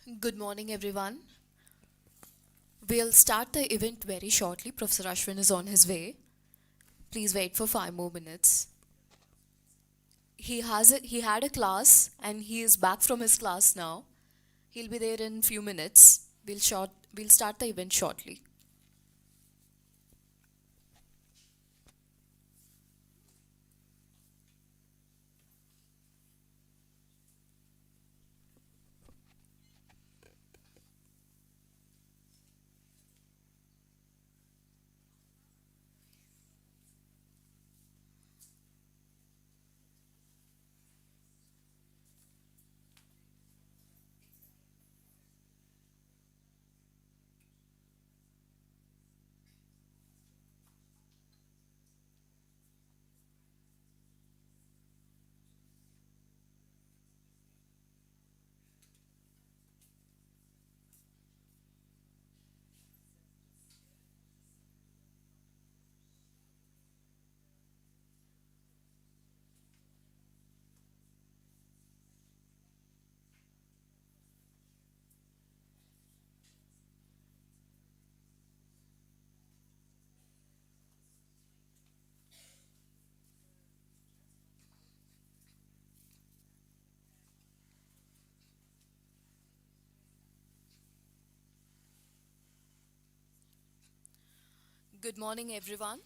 Good morning, everyone. We'll start the event very shortly. Professor Ashwin is on his way. Please wait for 5 more minutes. He had a class and he is back from his class now. He'll be there in few minutes. We'll start the event shortly. Good morning, everyone.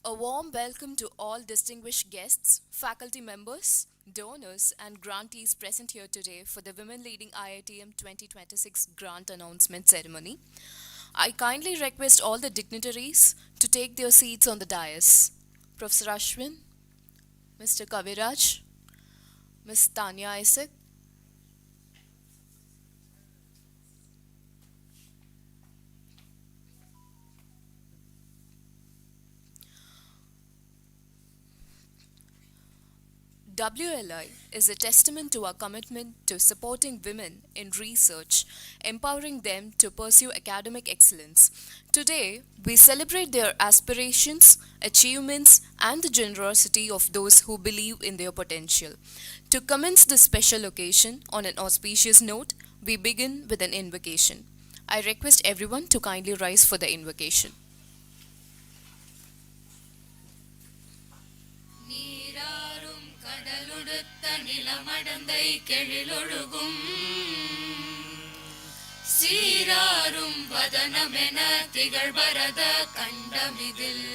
A warm welcome to all distinguished guests, faculty members, donors, and grantees present here today for the Women Leading IITM 2026 Grant Announcement Ceremony. I kindly request all the dignitaries to take their seats on the dais. Professor Ashwin, Mr. Kaviraj, Ms. Tanya Isaac, WLI is a testament to our commitment to supporting women in research, empowering them to pursue academic excellence. Today, we celebrate their aspirations, achievements, and the generosity of those who believe in their potential. To commence this special occasion on an auspicious note, we begin with an invocation. I request everyone to kindly rise for the invocation. நீராறும் கடலுடுத்த நிலமடந்தை கெழிலொழுகும் சீராரும் வதனமென திகழ்பரத கண்டமிதில்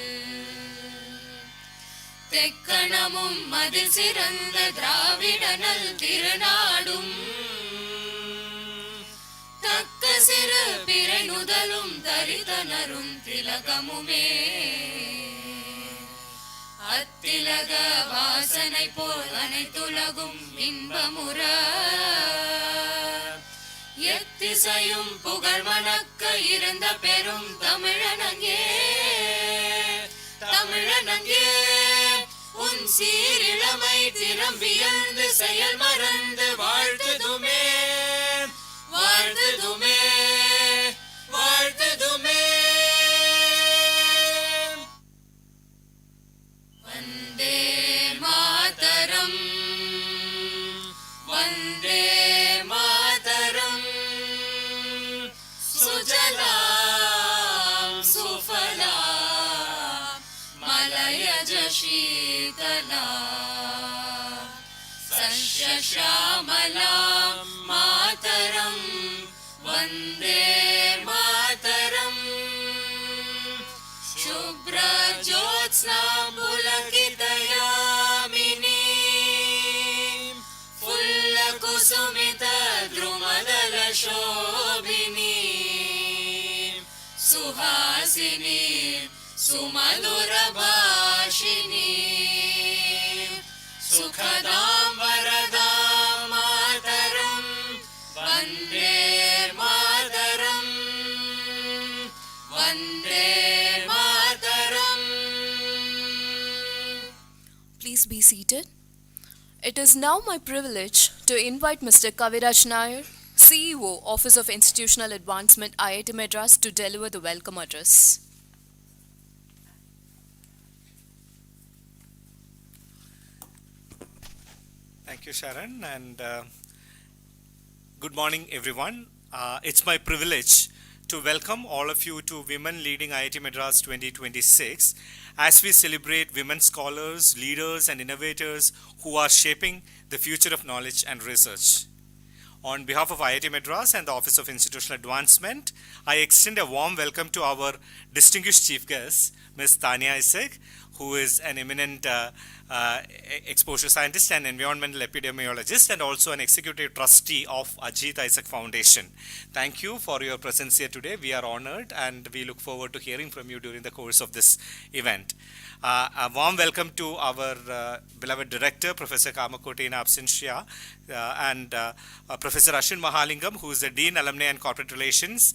தெக்கணமும் மதில் சிறந்த திராவிடனல் திருநாடும் தக்க சிறு பிறை நுதலும் தரிதனரும் திலகமுமே அத்திலக வாசனை போல் அனைத்துலகும் இன்பமுற எத்திசையும் புகழ் மணக்க இருந்த பெரும் தமிழனங்கே தமிழனங்கே உன் சீரிழமை திறம் வியந்து செயல் மறந்து வாழ்த்துதுமே வாழ்த்துதுமே வாழ்த்துதுமே வந்தே மாதரம் வந்தே மாதரம் சுஜலாம் சுஃபலாம் மலயஜ ஷீதலாம் சஸ்யஷாமலாம் மாதரம் வந்தே மாதரம் शुभ्रज्योत्स्ना पुलकितयामिनी फुल्लकुसुमितद्रुमदलशोभिनी सुहासिनी सुमधुरभाषिणी सुखदां वरदां मातरं Vande Mataram Vande Mataram. Please be seated. It is now my privilege to invite Mr. Kaviraj Nair, CEO, Office of Institutional Advancement, IIT Madras, to deliver the welcome address. Thank you, Sharon, and good morning, everyone. It's my privilege to welcome all of you to Women Leading IIT Madras 2026 as we celebrate women scholars, leaders, and innovators who are shaping the future of knowledge and research. On behalf of IIT Madras and the Office of Institutional Advancement, I extend a warm welcome to our distinguished chief guest, Ms. Tania Isaac, who is an eminent exposure scientist and environmental epidemiologist and also an executive trustee of Ajit Isaac Foundation. Thank you for your presence here today. We are honored and we look forward to hearing from you during the course of this event. A warm welcome to our beloved director, Professor Kamakoti in absentia, and Professor Ashwin Mahalingam, who is the Dean, Alumni and Corporate Relations,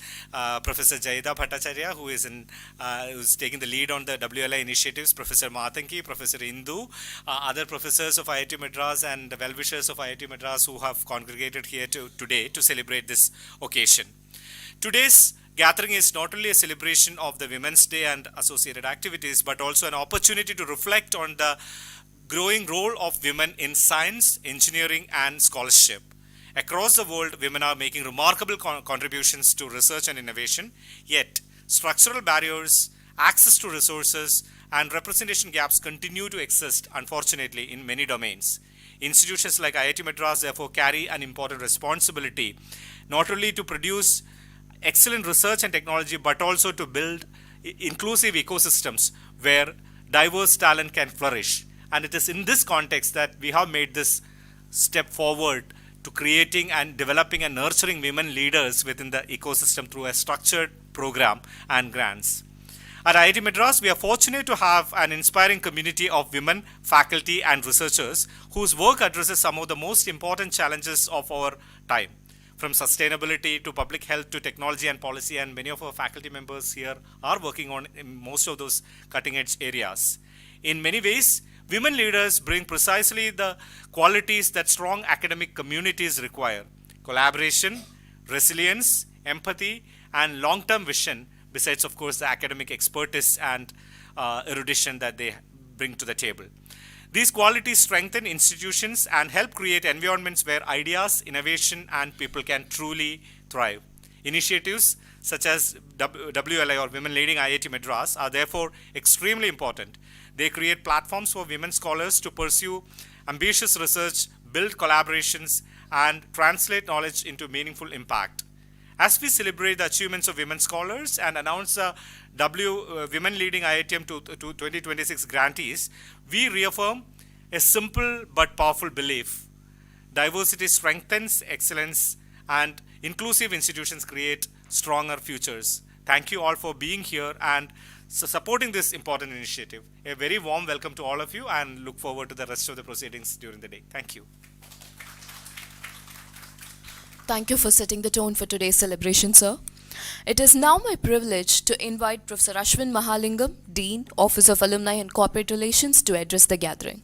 Professor Jayida Bhattacharya, who's taking the lead on the WLI initiatives, Professor Matanki, Professor Indu, other professors of IIT Madras and well-wishers of IIT Madras who have congregated here today to celebrate this occasion. Today's gathering is not only a celebration of the Women's Day and associated activities, but also an opportunity to reflect on the growing role of women in science, engineering, and scholarship. Across the world, women are making remarkable contributions to research and innovation, yet structural barriers, access to resources, and representation gaps continue to exist, unfortunately, in many domains. Institutions like IIT Madras therefore carry an important responsibility, not only to produce excellent research and technology, but also to build inclusive ecosystems where diverse talent can flourish. And it is in this context that we have made this step forward to creating and developing and nurturing women leaders within the ecosystem through a structured program and grants. At IIT Madras, we are fortunate to have an inspiring community of women, faculty, and researchers whose work addresses some of the most important challenges of our time, from sustainability to public health to technology and policy, and many of our faculty members here are working on most of those cutting-edge areas. In many ways, women leaders bring precisely the qualities that strong academic communities require: collaboration, resilience, empathy, and long-term vision, besides, of course, the academic expertise and erudition that they bring to the table. These qualities strengthen institutions and help create environments where ideas, innovation, and people can truly thrive. Initiatives such as WLI, or Women Leading IIT Madras, are therefore extremely important. They create platforms for women scholars to pursue ambitious research, build collaborations, and translate knowledge into meaningful impact. As we celebrate the achievements of women scholars and announce the Women Leading IITM to 2026 grantees, we reaffirm a simple but powerful belief: diversity strengthens excellence, and inclusive institutions create stronger futures. Thank you all for being here and supporting this important initiative. A very warm welcome to all of you, and look forward to the rest of the proceedings during the day. Thank you. Thank you for setting the tone for today's celebration, sir. It is now my privilege to invite Professor Ashwin Mahalingam, Dean, Office of Alumni and Corporate Relations, to address the gathering.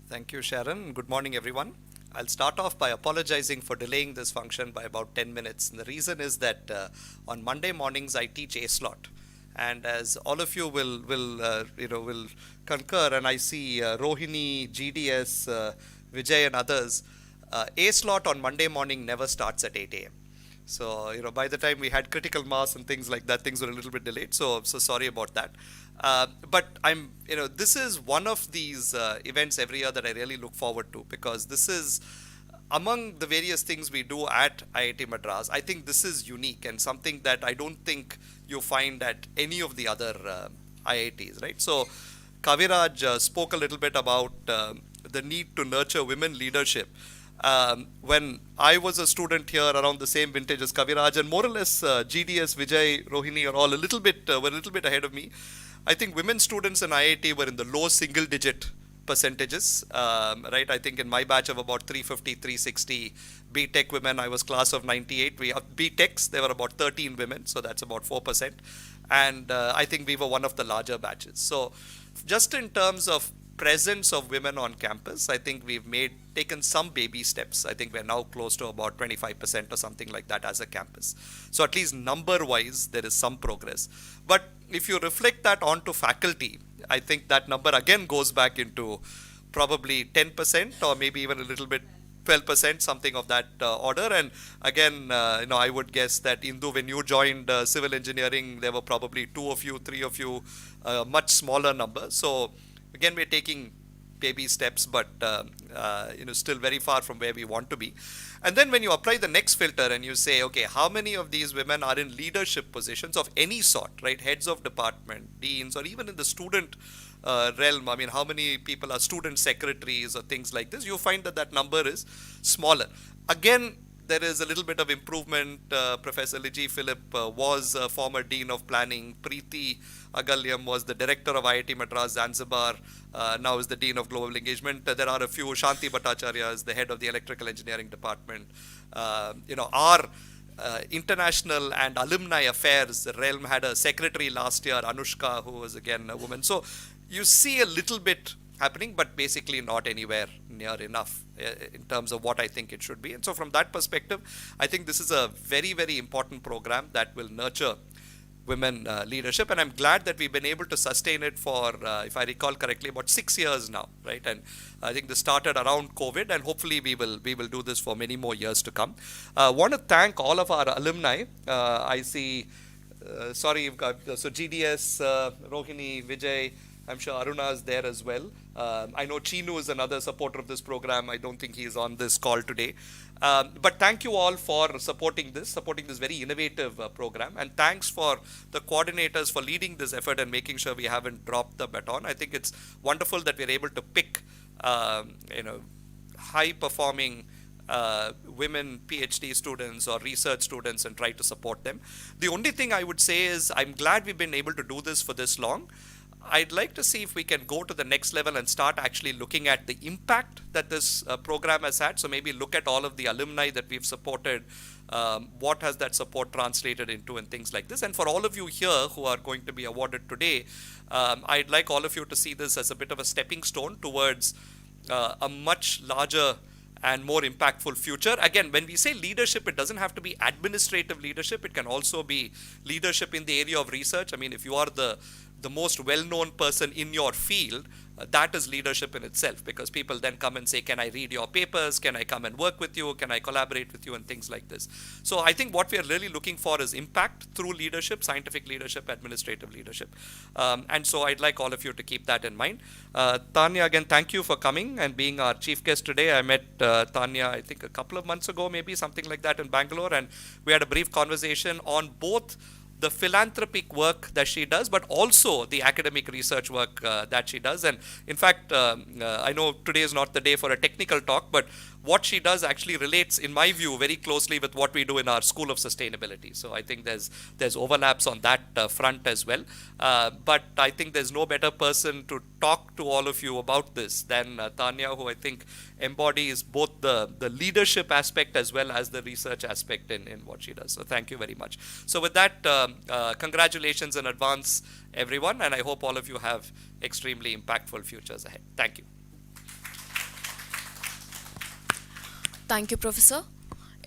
Thank you, Sharon. Good morning, everyone. I'll start off by apologizing for delaying this function by about 10 minutes. And the reason is that on Monday mornings I teach A slot, and as all of you will concur, and I see Rohini, GDS, Vijay, and others, A slot on Monday morning never starts at 8 a.m. So, by the time we had critical mass and things like that, things were a little bit delayed. So sorry about that. But this is one of these events every year that I really look forward to, because this is among the various things we do at IIT Madras. I think this is unique and something that I don't think you find at any of the other IITs, right? So Kaviraj spoke a little bit about the need to nurture women leadership. When I was a student here around the same vintage as Kaviraj, and more or less GDS, Vijay, Rohini are all were a little bit ahead of me. I think women students in IIT were in the low single digit percentages, right? I think in my batch of about 350, 360 BTech women, I was class of 98. We have BTechs, there were about 13 women, so that's about 4%. And I think we were one of the larger batches. So just in terms of presence of women on campus, I think we've taken some baby steps. I think we're now close to about 25% or something like that as a campus. So at least number wise, there is some progress. But if you reflect that onto faculty, I think that number again goes back into probably 10% or maybe even a little bit 12%, something of that order. And again, I would guess that Indu, when you joined civil engineering, there were probably 2 of you, 3 of you, much smaller number. So again, we're taking baby steps, but still very far from where we want to be. And then when you apply the next filter and you say, okay, how many of these women are in leadership positions of any sort, right? Heads of department, deans, or even in the student realm. I mean, how many people are student secretaries or things like this? You find that that number is smaller. Again, there is a little bit of improvement. Professor Liji Philip was a former Dean of Planning. Preeti Agalyam was the Director of IIT Madras Zanzibar, now is the Dean of Global Engagement. There are a few. Shanti Bhattacharya is the Head of the Electrical Engineering Department. Our international and alumni affairs realm had a secretary last year, Anushka, who was again a woman. So you see a little bit happening, but basically not anywhere near enough in terms of what I think it should be. And so from that perspective, I think this is a very, very important program that will nurture women leadership, and I'm glad that we've been able to sustain it for, if I recall correctly, about 6 years now, right? And I think this started around COVID, and hopefully we will do this for many more years to come. Want to thank all of our alumni. I see, sorry, you've got so GDS, Rohini, Vijay. I'm sure Aruna is there as well. I know Chinu is another supporter of this program. I don't think he is on this call today. But thank you all for supporting this very innovative program. And thanks for the coordinators for leading this effort and making sure we haven't dropped the baton. I think it's wonderful that we're able to pick, high-performing women PhD students or research students and try to support them. The only thing I would say is I'm glad we've been able to do this for this long. I'd like to see if we can go to the next level and start actually looking at the impact that this program has had. So maybe look at all of the alumni that we've supported, what has that support translated into and things like this. And for all of you here who are going to be awarded today, I'd like all of you to see this as a bit of a stepping stone towards a much larger and more impactful future. Again, when we say leadership, it doesn't have to be administrative leadership. It can also be leadership in the area of research. I mean, if you are the most well-known person in your field, that is leadership in itself, because people then come and say, can I read your papers? Can I come and work with you? Can I collaborate with you? And things like this. So I think what we are really looking for is impact through leadership, scientific leadership, administrative leadership. And so I'd like all of you to keep that in mind. Tanya, again, thank you for coming and being our chief guest today. I met Tanya, I think a couple of months ago, maybe something like that in Bangalore. And we had a brief conversation on both the philanthropic work that she does, but also the academic research work that she does. And in fact, I know today is not the day for a technical talk, but what she does actually relates, in my view, very closely with what we do in our School of Sustainability. So I think there's overlaps on that front as well. But I think there's no better person to talk to all of you about this than Tanya, who I think embodies both the leadership aspect as well as the research aspect in what she does. So thank you very much. So with that, congratulations in advance, everyone, and I hope all of you have extremely impactful futures ahead. Thank you. Thank you, Professor.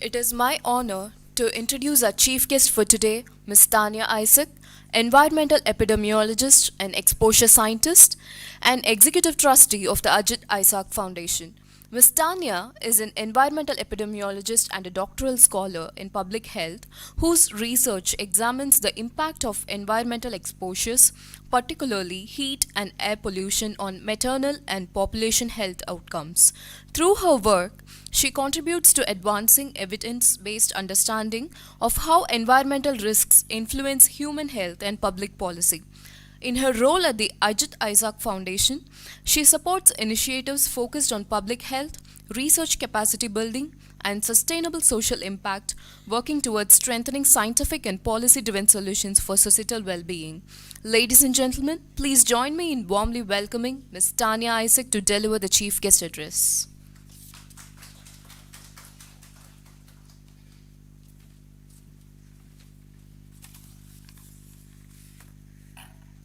It is my honor to introduce our chief guest for today, Ms. Tanya Isaac, environmental epidemiologist and exposure scientist, and executive trustee of the Ajit Isaac Foundation. Ms. Tanya is an environmental epidemiologist and a doctoral scholar in public health whose research examines the impact of environmental exposures, particularly heat and air pollution, on maternal and population health outcomes. Through her work, she contributes to advancing evidence-based understanding of how environmental risks influence human health and public policy. In her role at the Ajit Isaac Foundation, she supports initiatives focused on public health, research capacity building, and sustainable social impact, working towards strengthening scientific and policy-driven solutions for societal well-being. Ladies and gentlemen, please join me in warmly welcoming Ms. Tanya Isaac to deliver the chief guest address.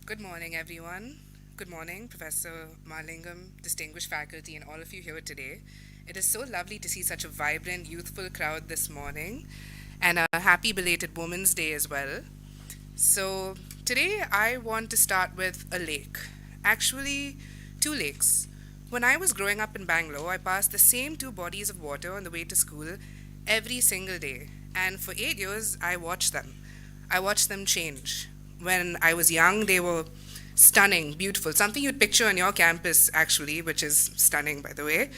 Good morning, everyone. Good morning, Professor Malingam, distinguished faculty, and all of you here today. It is so lovely to see such a vibrant, youthful crowd this morning, and a happy belated Women's Day as well. So today I want to start with a lake. Actually, two lakes. When I was growing up in Bangalore, I passed the same two bodies of water on the way to school every single day. And for 8 years, I watched them. I watched them change. When I was young, they were stunning, beautiful, something you'd picture on your campus, actually, which is stunning, by the way.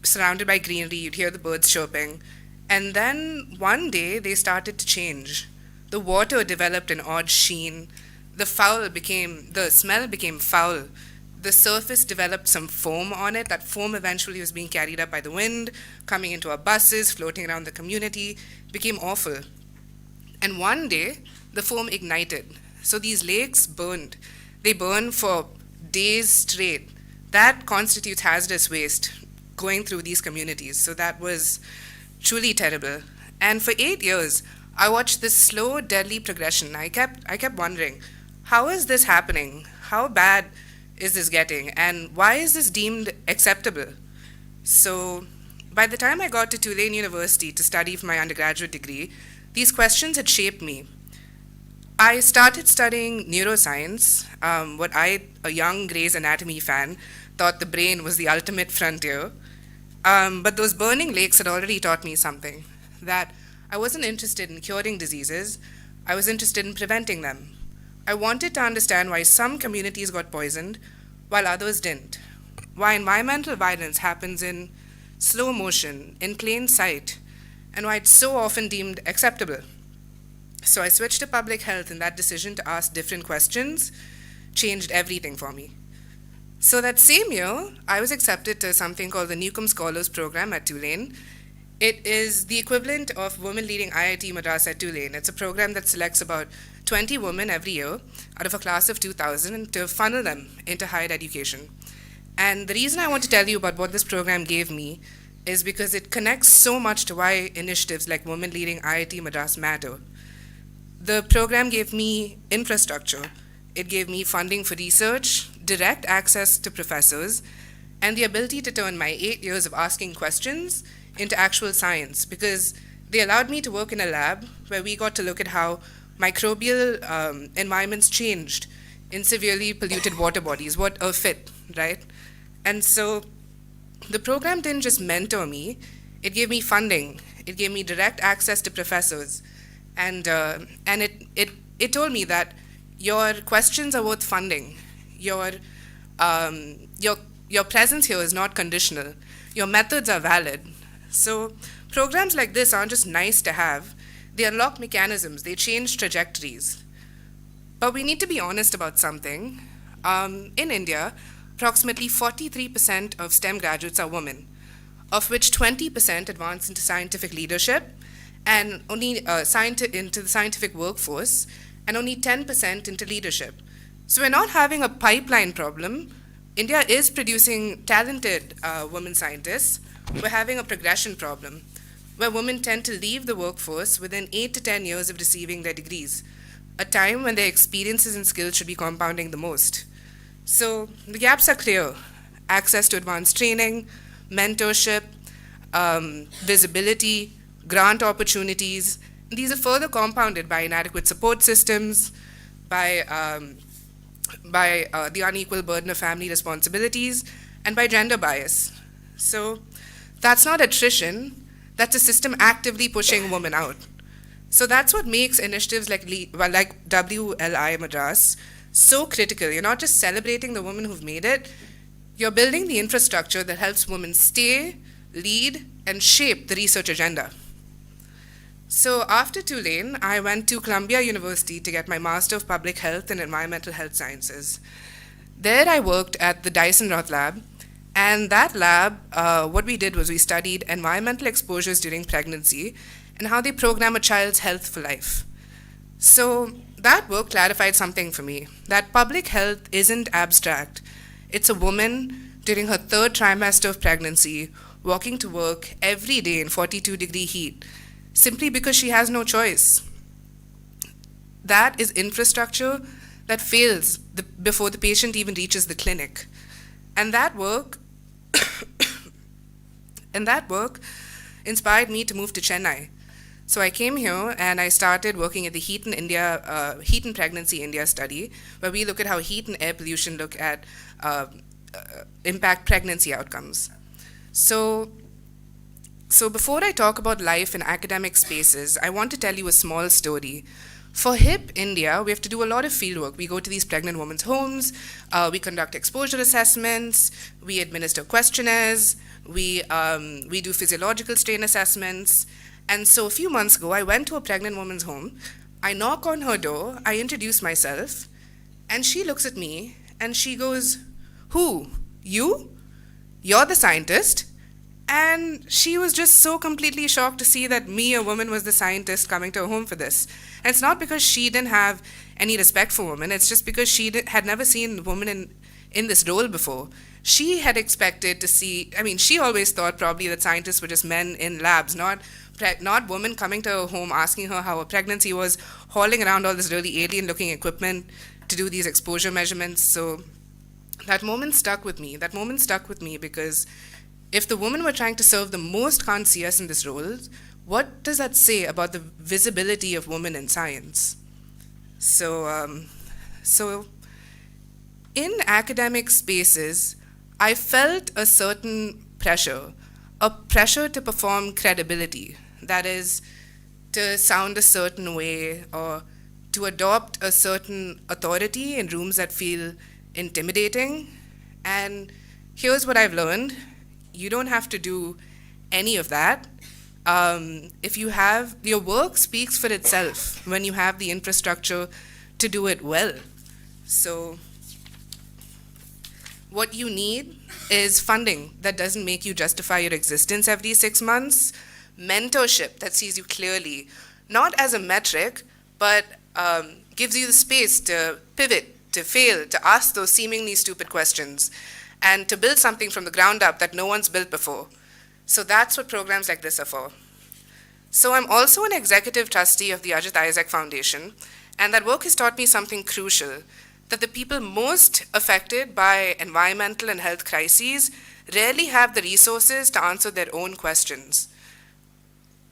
Surrounded by greenery, you'd hear the birds chirping. And then one day, they started to change. The water developed an odd sheen. The smell became foul. The surface developed some foam on it. That foam eventually was being carried up by the wind, coming into our buses, floating around the community, became awful. And one day, the foam ignited. So these lakes burned. They burned for days straight. That constitutes hazardous waste going through these communities. So that was truly terrible. And for 8 years, I watched this slow, deadly progression. I kept wondering, how is this happening? How bad is this getting? And why is this deemed acceptable? So by the time I got to Tulane University to study for my undergraduate degree, these questions had shaped me. I started studying neuroscience, what I, a young Grey's Anatomy fan, thought the brain was the ultimate frontier. But those burning lakes had already taught me something, that I wasn't interested in curing diseases, I was interested in preventing them. I wanted to understand why some communities got poisoned while others didn't, why environmental violence happens in slow motion, in plain sight, and why it's so often deemed acceptable. So I switched to public health, and that decision to ask different questions changed everything for me. So that same year, I was accepted to something called the Newcomb Scholars Program at Tulane. It is the equivalent of Women Leading IIT Madras at Tulane. It's a program that selects about 20 women every year out of a class of 2,000 to funnel them into higher education. And the reason I want to tell you about what this program gave me is because it connects so much to why initiatives like Women Leading IIT Madras matter. The program gave me infrastructure. It gave me funding for research, direct access to professors, and the ability to turn my 8 years of asking questions into actual science, because they allowed me to work in a lab where we got to look at how microbial environments changed in severely polluted water bodies, what are fit, right? And so the program didn't just mentor me, it gave me funding, it gave me direct access to professors, and it told me that your questions are worth funding. Your presence here is not conditional. Your methods are valid. So programs like this aren't just nice to have. They unlock mechanisms. They change trajectories. But we need to be honest about something. In India, approximately 43% of STEM graduates are women, of which 20% advance into scientific leadership and only into the scientific workforce, and only 10% into leadership. So we're not having a pipeline problem. India is producing talented women scientists. We're having a progression problem, where women tend to leave the workforce within 8 to 10 years of receiving their degrees, a time when their experiences and skills should be compounding the most. So the gaps are clear: access to advanced training, mentorship, visibility, grant opportunities. These are further compounded by inadequate support systems, by the unequal burden of family responsibilities, and by gender bias. So that's not attrition, that's a system actively pushing women out. So that's what makes initiatives like WLI Madras so critical. You're not just celebrating the women who've made it, you're building the infrastructure that helps women stay, lead, and shape the research agenda. So after Tulane, I went to Columbia University to get my Master of Public Health and Environmental Health Sciences. There I worked at the Dyson Roth Lab, and that lab, what we did was we studied environmental exposures during pregnancy and how they program a child's health for life. So that work clarified something for me, that public health isn't abstract. It's a woman during her 3rd trimester of pregnancy walking to work every day in 42-degree heat, simply because she has no choice. That is infrastructure that fails before the patient even reaches the clinic. And that work inspired me to move to Chennai. So I came here and I started working at the Heat and Pregnancy India study, where we look at how heat and air pollution look at impact pregnancy outcomes. So, so before I talk about life in academic spaces, I want to tell you a small story. For HIP India, we have to do a lot of fieldwork. We go to these pregnant women's homes, we conduct exposure assessments, we administer questionnaires, we do physiological strain assessments. And so a few months ago, I went to a pregnant woman's home. I knock on her door, I introduce myself, and she looks at me and she goes, "Who? You? You're the scientist?" And she was just so completely shocked to see that me, a woman, was the scientist coming to her home for this. And it's not because she didn't have any respect for women, it's just because she had never seen women in this role before. She had expected to see, I mean, she always thought probably that scientists were just men in labs, not women coming to her home asking her how her pregnancy was, hauling around all this really alien-looking equipment to do these exposure measurements. So that moment stuck with me. That moment stuck with me because if the women were trying to serve the most conscious in this role, what does that say about the visibility of women in science? So in academic spaces, I felt a certain pressure, a pressure to perform credibility. That is, to sound a certain way or to adopt a certain authority in rooms that feel intimidating. And here's what I've learned. You don't have to do any of that. If you have, your work speaks for itself when you have the infrastructure to do it well. So what you need is funding that doesn't make you justify your existence every 6 months, mentorship that sees you clearly, not as a metric, but gives you the space to pivot, to fail, to ask those seemingly stupid questions, and to build something from the ground up that no one's built before. So that's what programs like this are for. So I'm also an executive trustee of the Ajit Isaac Foundation, and that work has taught me something crucial, that the people most affected by environmental and health crises rarely have the resources to answer their own questions.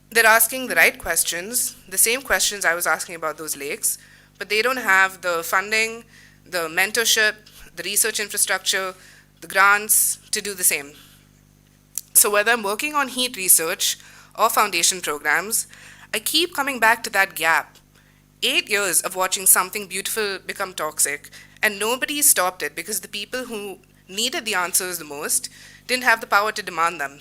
They're asking the right questions, the same questions I was asking about those lakes, but they don't have the funding, the mentorship, the research infrastructure, the grants to do the same. So whether I'm working on heat research or foundation programs, I keep coming back to that gap. 8 years of watching something beautiful become toxic, and nobody stopped it because the people who needed the answers the most didn't have the power to demand them.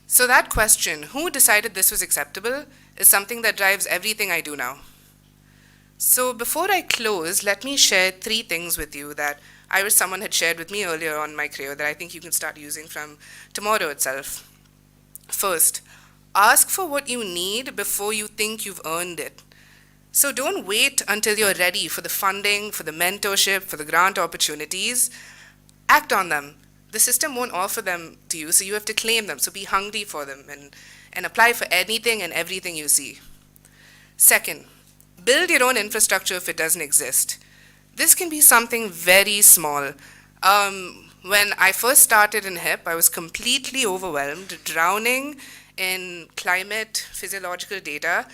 So that question, who decided this was acceptable, is something that drives everything I do now. So before I close, let me share 3 things with you that I wish someone had shared with me earlier on in my career that I think you can start using from tomorrow itself. First, ask for what you need before you think you've earned it. So don't wait until you're ready for the funding, for the mentorship, for the grant opportunities. Act on them. The system won't offer them to you, so you have to claim them. So be hungry for them and apply for anything and everything you see. Second, build your own infrastructure if it doesn't exist. This can be something very small. When I first started in HIP, I was completely overwhelmed, drowning in climate physiological data,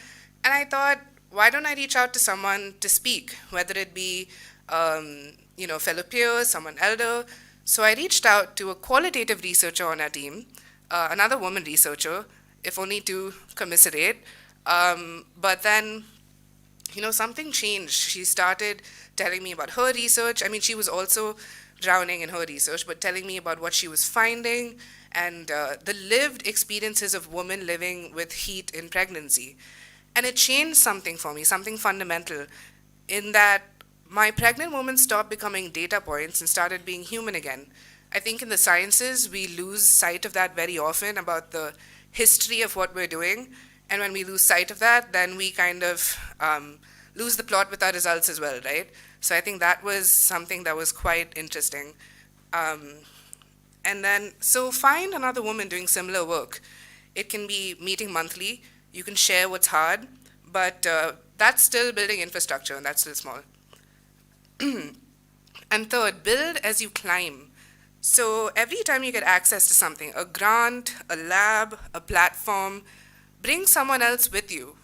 and I thought, why don't I reach out to someone to speak, whether it be fellow peers, someone elder. So I reached out to a qualitative researcher on our team, another woman researcher, if only to commiserate. But then, something changed. She started telling me about her research. I mean, she was also drowning in her research, but telling me about what she was finding and the lived experiences of women living with heat in pregnancy. And it changed something for me, something fundamental, in that my pregnant woman stopped becoming data points and started being human again. I think in the sciences, we lose sight of that very often, about the history of what we're doing. And when we lose sight of that, then we kind of lose the plot with our results as well, right? So I think that was something that was quite interesting. And then, so find another woman doing similar work. It can be meeting monthly. You can share what's hard, but that's still building infrastructure, and that's still small. And third, build as you climb. So every time you get access to something, a grant, a lab, a platform, bring someone else with you.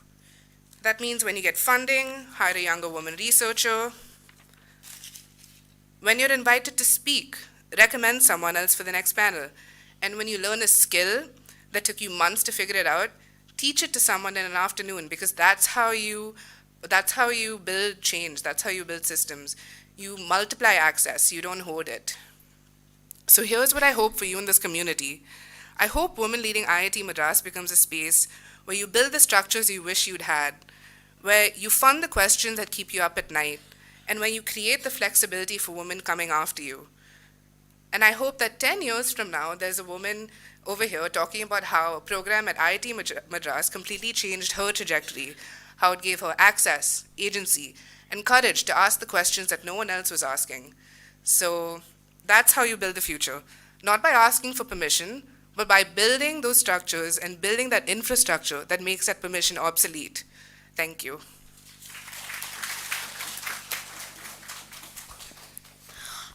That means when you get funding, hire a younger woman researcher. When you're invited to speak, recommend someone else for the next panel. And when you learn a skill that took you months to figure it out, teach it to someone in an afternoon, because that's how you build change. That's how you build systems. You multiply access, you don't hoard it. So here's what I hope for you in this community. I hope Women Leading IIT Madras becomes a space where you build the structures you wish you'd had, where you fund the questions that keep you up at night, and where you create the flexibility for women coming after you. And I hope that 10 years from now, there's a woman over here talking about how a program at IIT Madras completely changed her trajectory, how it gave her access, agency, and courage to ask the questions that no one else was asking. So that's how you build the future. Not by asking for permission, but by building those structures and building that infrastructure that makes that permission obsolete. Thank you.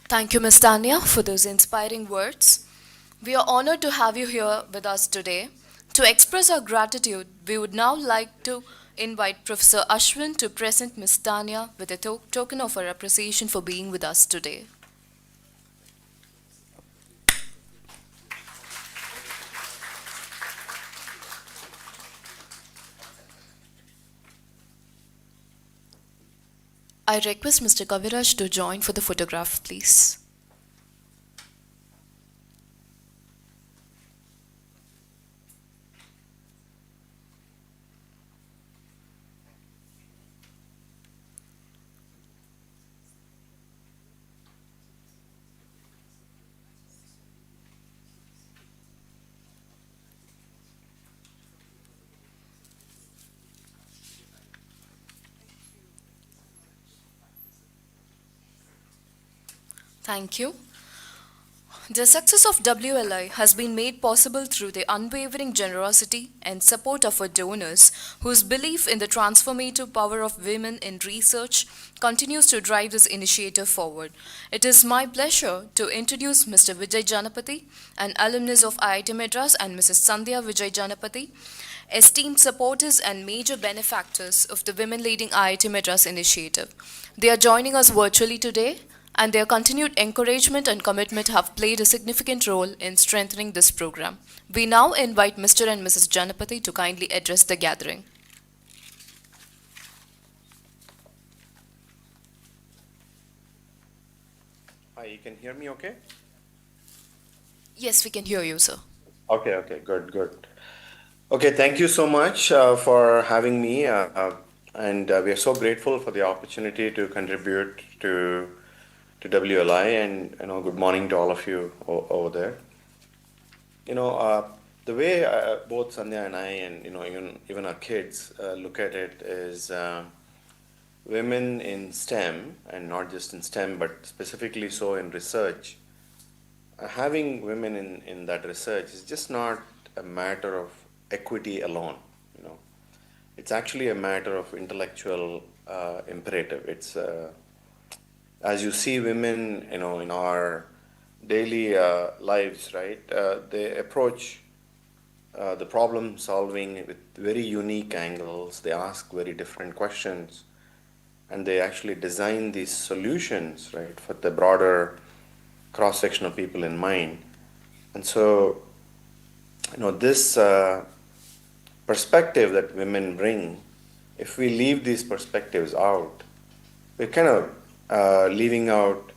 Thank you, Ms. Tanya, for those inspiring words. We are honored to have you here with us today. To express our gratitude, we would now like to invite Professor Ashwin to present Ms. Tanya with a token of our appreciation for being with us today. I request Mr. Kaviraj to join for the photograph, please. Thank you. The success of WLI has been made possible through the unwavering generosity and support of our donors, whose belief in the transformative power of women in research continues to drive this initiative forward. It is my pleasure to introduce Mr. Vijay Janapati, an alumnus of IIT Madras, and Mrs. Sandhya Vijay Janapati, esteemed supporters and major benefactors of the Women Leading IIT Madras initiative. They are joining us virtually today, and their continued encouragement and commitment have played a significant role in strengthening this program. We now invite Mr. and Mrs. Janapati to kindly address the gathering. Hi, you can hear me okay? Yes, we can hear you, sir. Okay, good. Okay, thank you so much for having me, and we are so grateful for the opportunity to contribute to WLI, and good morning to all of you over there. The way both Sandhya and I, and even our kids look at it is women in STEM, and not just in STEM, but specifically so in research. Having women in that research is just not a matter of equity alone. It's actually a matter of intellectual imperative. It's as you see women, in our daily lives, right? They approach the problem solving with very unique angles. They ask very different questions, and they actually design these solutions, right, for the broader cross section of people in mind. And so, this perspective that women bring, if we leave these perspectives out, we're kind of leaving out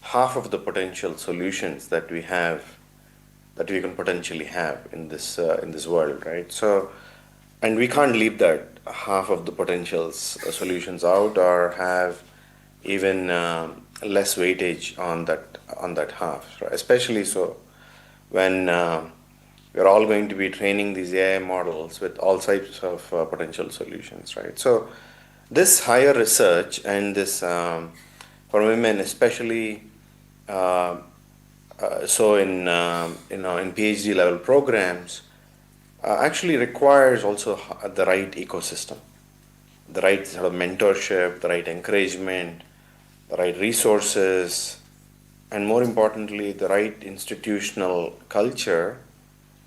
half of the potential solutions that we have, that we can potentially have in this world, right? So, and we can't leave that half of the potential solutions out, or have even less weightage on that half, right? Especially so when we're all going to be training these AI models with all types of potential solutions, right? So this higher research and this for women, especially so in PhD level programs, actually requires also the right ecosystem, the right sort of mentorship, the right encouragement, the right resources, and more importantly, the right institutional culture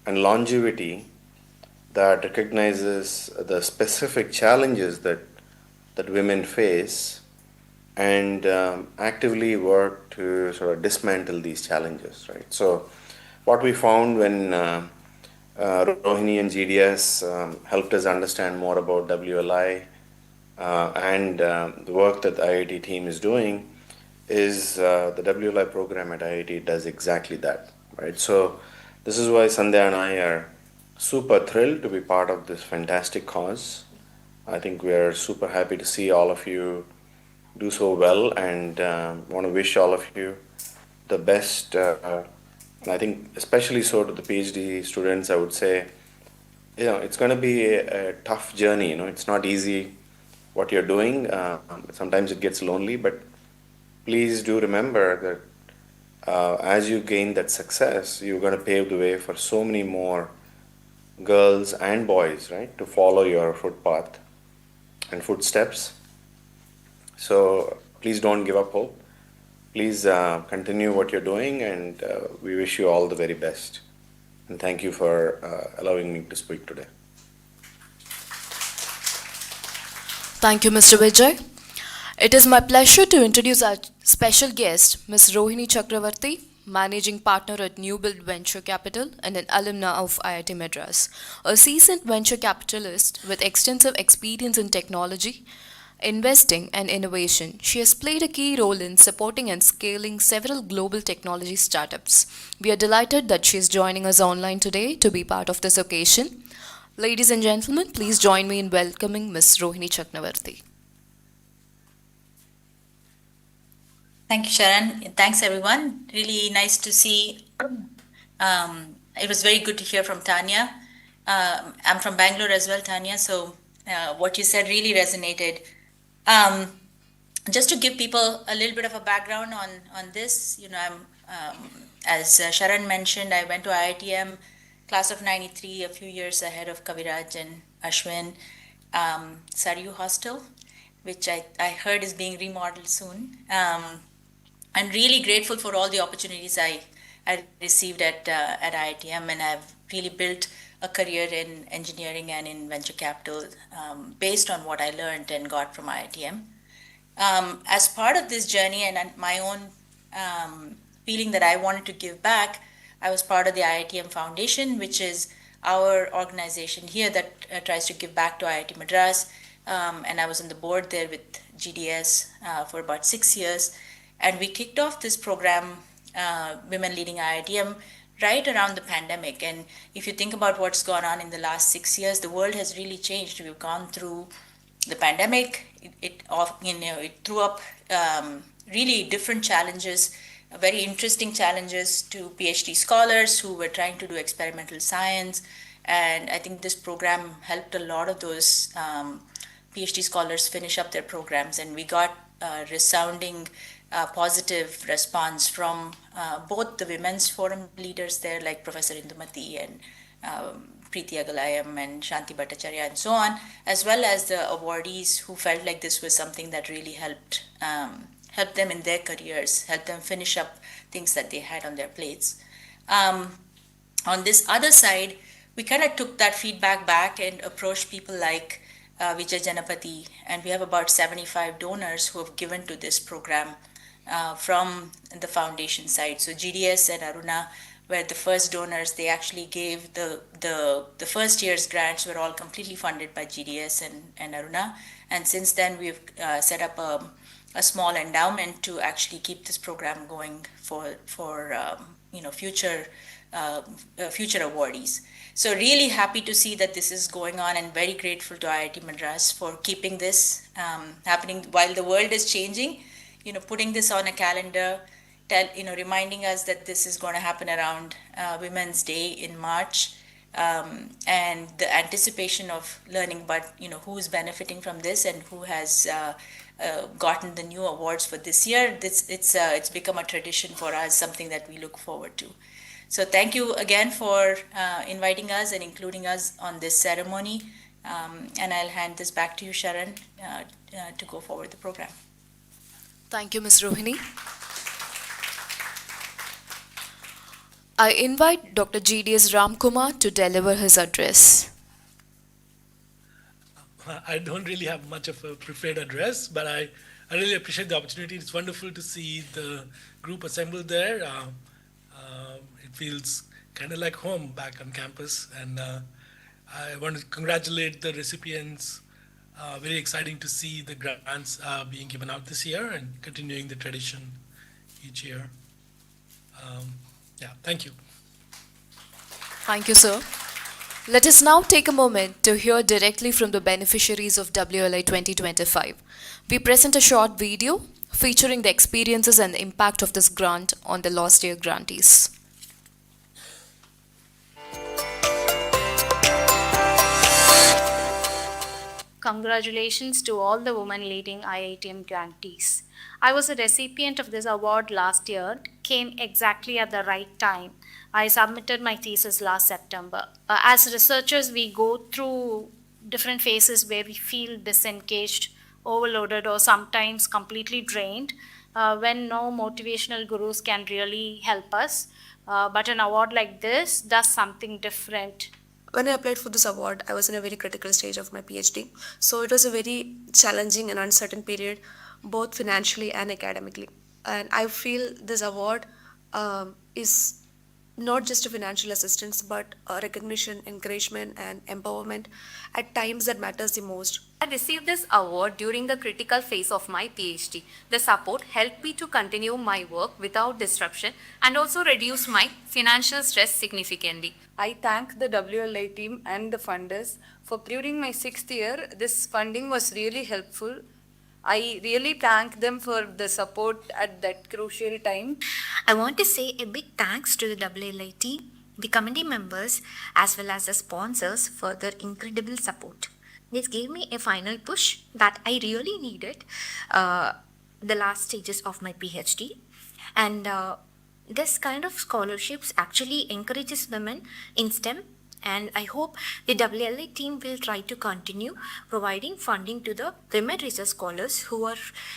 and longevity that recognizes the specific challenges that women face, and actively work to sort of dismantle these challenges, right? So, what we found when Rohini and GDS helped us understand more about WLI and the work that the IIT team is doing is the WLI program at IIT does exactly that, right? So, this is why Sandhya and I are super thrilled to be part of this fantastic cause. I think we are super happy to see all of you do so well, and want to wish all of you the best. And I think especially so to the PhD students, I would say, it's going to be a tough journey. It's not easy what you're doing. Sometimes it gets lonely, but please do remember that as you gain that success, you're going to pave the way for so many more girls and boys, right, to follow your footpath and footsteps. So please don't give up hope. Please continue what you're doing, and we wish you all the very best. And thank you for allowing me to speak today. Thank you, Mr. Vijay. It is my pleasure to introduce our special guest, Ms. Rohini Chakravarti, Managing Partner at New Build Venture Capital and an alumna of IIT Madras. A seasoned venture capitalist with extensive experience in technology, investing, and innovation, she has played a key role in supporting and scaling several global technology startups. We are delighted that she is joining us online today to be part of this occasion. Ladies and gentlemen, please join me in welcoming Ms. Rohini Chakravarti. Thank you, Sharon. Thanks, everyone. Really nice to see. It was very good to hear from Tanya. I'm from Bangalore as well, Tanya. So what you said really resonated. Just to give people a little bit of a background on this, as Sharon mentioned, I went to IITM, class of 93, a few years ahead of Kaviraj and Ashwin, Saryu Hostel, which I heard is being remodeled soon. I'm really grateful for all the opportunities I received at IITM, and I've really built a career in engineering and in venture capital based on what I learned and got from IITM. As part of this journey and my own feeling that I wanted to give back, I was part of the IITM Foundation, which is our organization here that tries to give back to IIT Madras. And I was on the board there with GDS for about 6 years. And we kicked off this program, Women Leading IITM, right around the pandemic. And if you think about what's gone on in the last 6 years, the world has really changed. We've gone through the pandemic. It threw up really different challenges, very interesting challenges to PhD scholars who were trying to do experimental science. And I think this program helped a lot of those PhD scholars finish up their programs. And we got resounding positive response from both the women's forum leaders there, like Professor Indumati and Preeti Agalayam and Shanti Bhattacharya and so on, as well as the awardees who felt like this was something that really helped them in their careers, helped them finish up things that they had on their plates. On this other side, we kind of took that feedback back and approached people like Vijay Janapati, and we have about 75 donors who have given to this program from the foundation side. So GDS and Aruna were the first donors. They actually gave the first year's grants were all completely funded by GDS and Aruna. And since then, we've set up a small endowment to actually keep this program going for future awardees. So really happy to see that this is going on, and very grateful to IIT Madras for keeping this happening while the world is changing. Putting this on a calendar, reminding us that this is going to happen around Women's Day in March, and the anticipation of learning about who's benefiting from this and who has gotten the new awards for this year. It's become a tradition for us, something that we look forward to. So thank you again for inviting us and including us on this ceremony. And I'll hand this back to you, Sharon, to go forward the program. Thank you, Ms. Rohini. I invite Dr. GDS Ramkumar to deliver his address. I don't really have much of a prepared address, but I I really appreciate the opportunity. It's wonderful to see the group assembled there. It feels kind of like home back on campus, and I want to congratulate the recipients. Very exciting to see the grants being given out this year and continuing the tradition each year. Yeah, thank you. Thank you, sir. Let us now take a moment to hear directly from the beneficiaries of WLI 2025. We present a short video featuring the experiences and the impact of this grant on the last year grantees. Congratulations to all the women leading IITM grantees. I was a recipient of this award last year, came exactly at the right time. I submitted my thesis last September. As researchers, we go through different phases where we feel disengaged, overloaded, or sometimes completely drained when no motivational gurus can really help us. But an award like this does something different. When I applied for this award, I was in a very critical stage of my PhD. So it was a very challenging and uncertain period, both financially and academically. And I feel this award is not just a financial assistance, but a recognition, encouragement, and empowerment at times that matters the most. I received this award during the critical phase of my PhD. The support helped me to continue my work without disruption and also reduced my financial stress significantly. I thank the WLI team and the funders for during my 6th year. This funding was really helpful. I really thank them for the support at that crucial time. I want to say a big thanks to the WLI team, the committee members, as well as the sponsors for their incredible support. This gave me a final push that I really needed the last stages of my PhD. And this kind of scholarships actually encourages women in STEM, and I hope the WLI team will try to continue providing funding to the women research scholars who are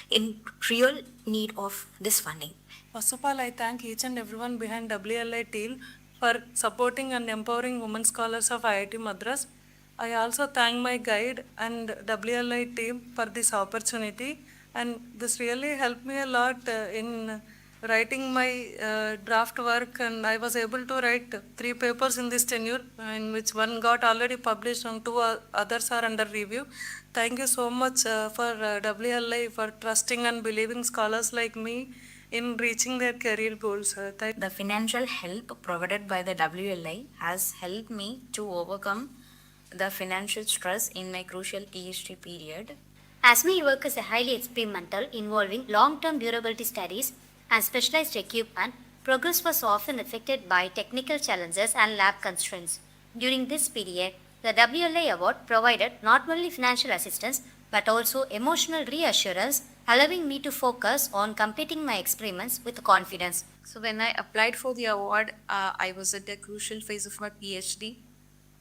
in real need of this funding. First of all, I thank each and everyone behind WLI team for supporting and empowering women scholars of IIT Madras. I also thank my guide and WLI team for this opportunity, and this really helped me a lot in writing my draft work, and I was able to write 3 papers in this tenure, in which one got already published and 2 others are under review. Thank you so much for WLI for trusting and believing scholars like me in reaching their career goals. The financial help provided by the WLI has helped me to overcome the financial stress in my crucial PhD period. As my work is highly experimental, involving long-term durability studies and specialized equipment, progress was often affected by technical challenges and lab constraints. During this period, the WLI award provided not only financial assistance but also emotional reassurance, allowing me to focus on completing my experiments with confidence. So when I applied for the award, I was at a crucial phase of my PhD.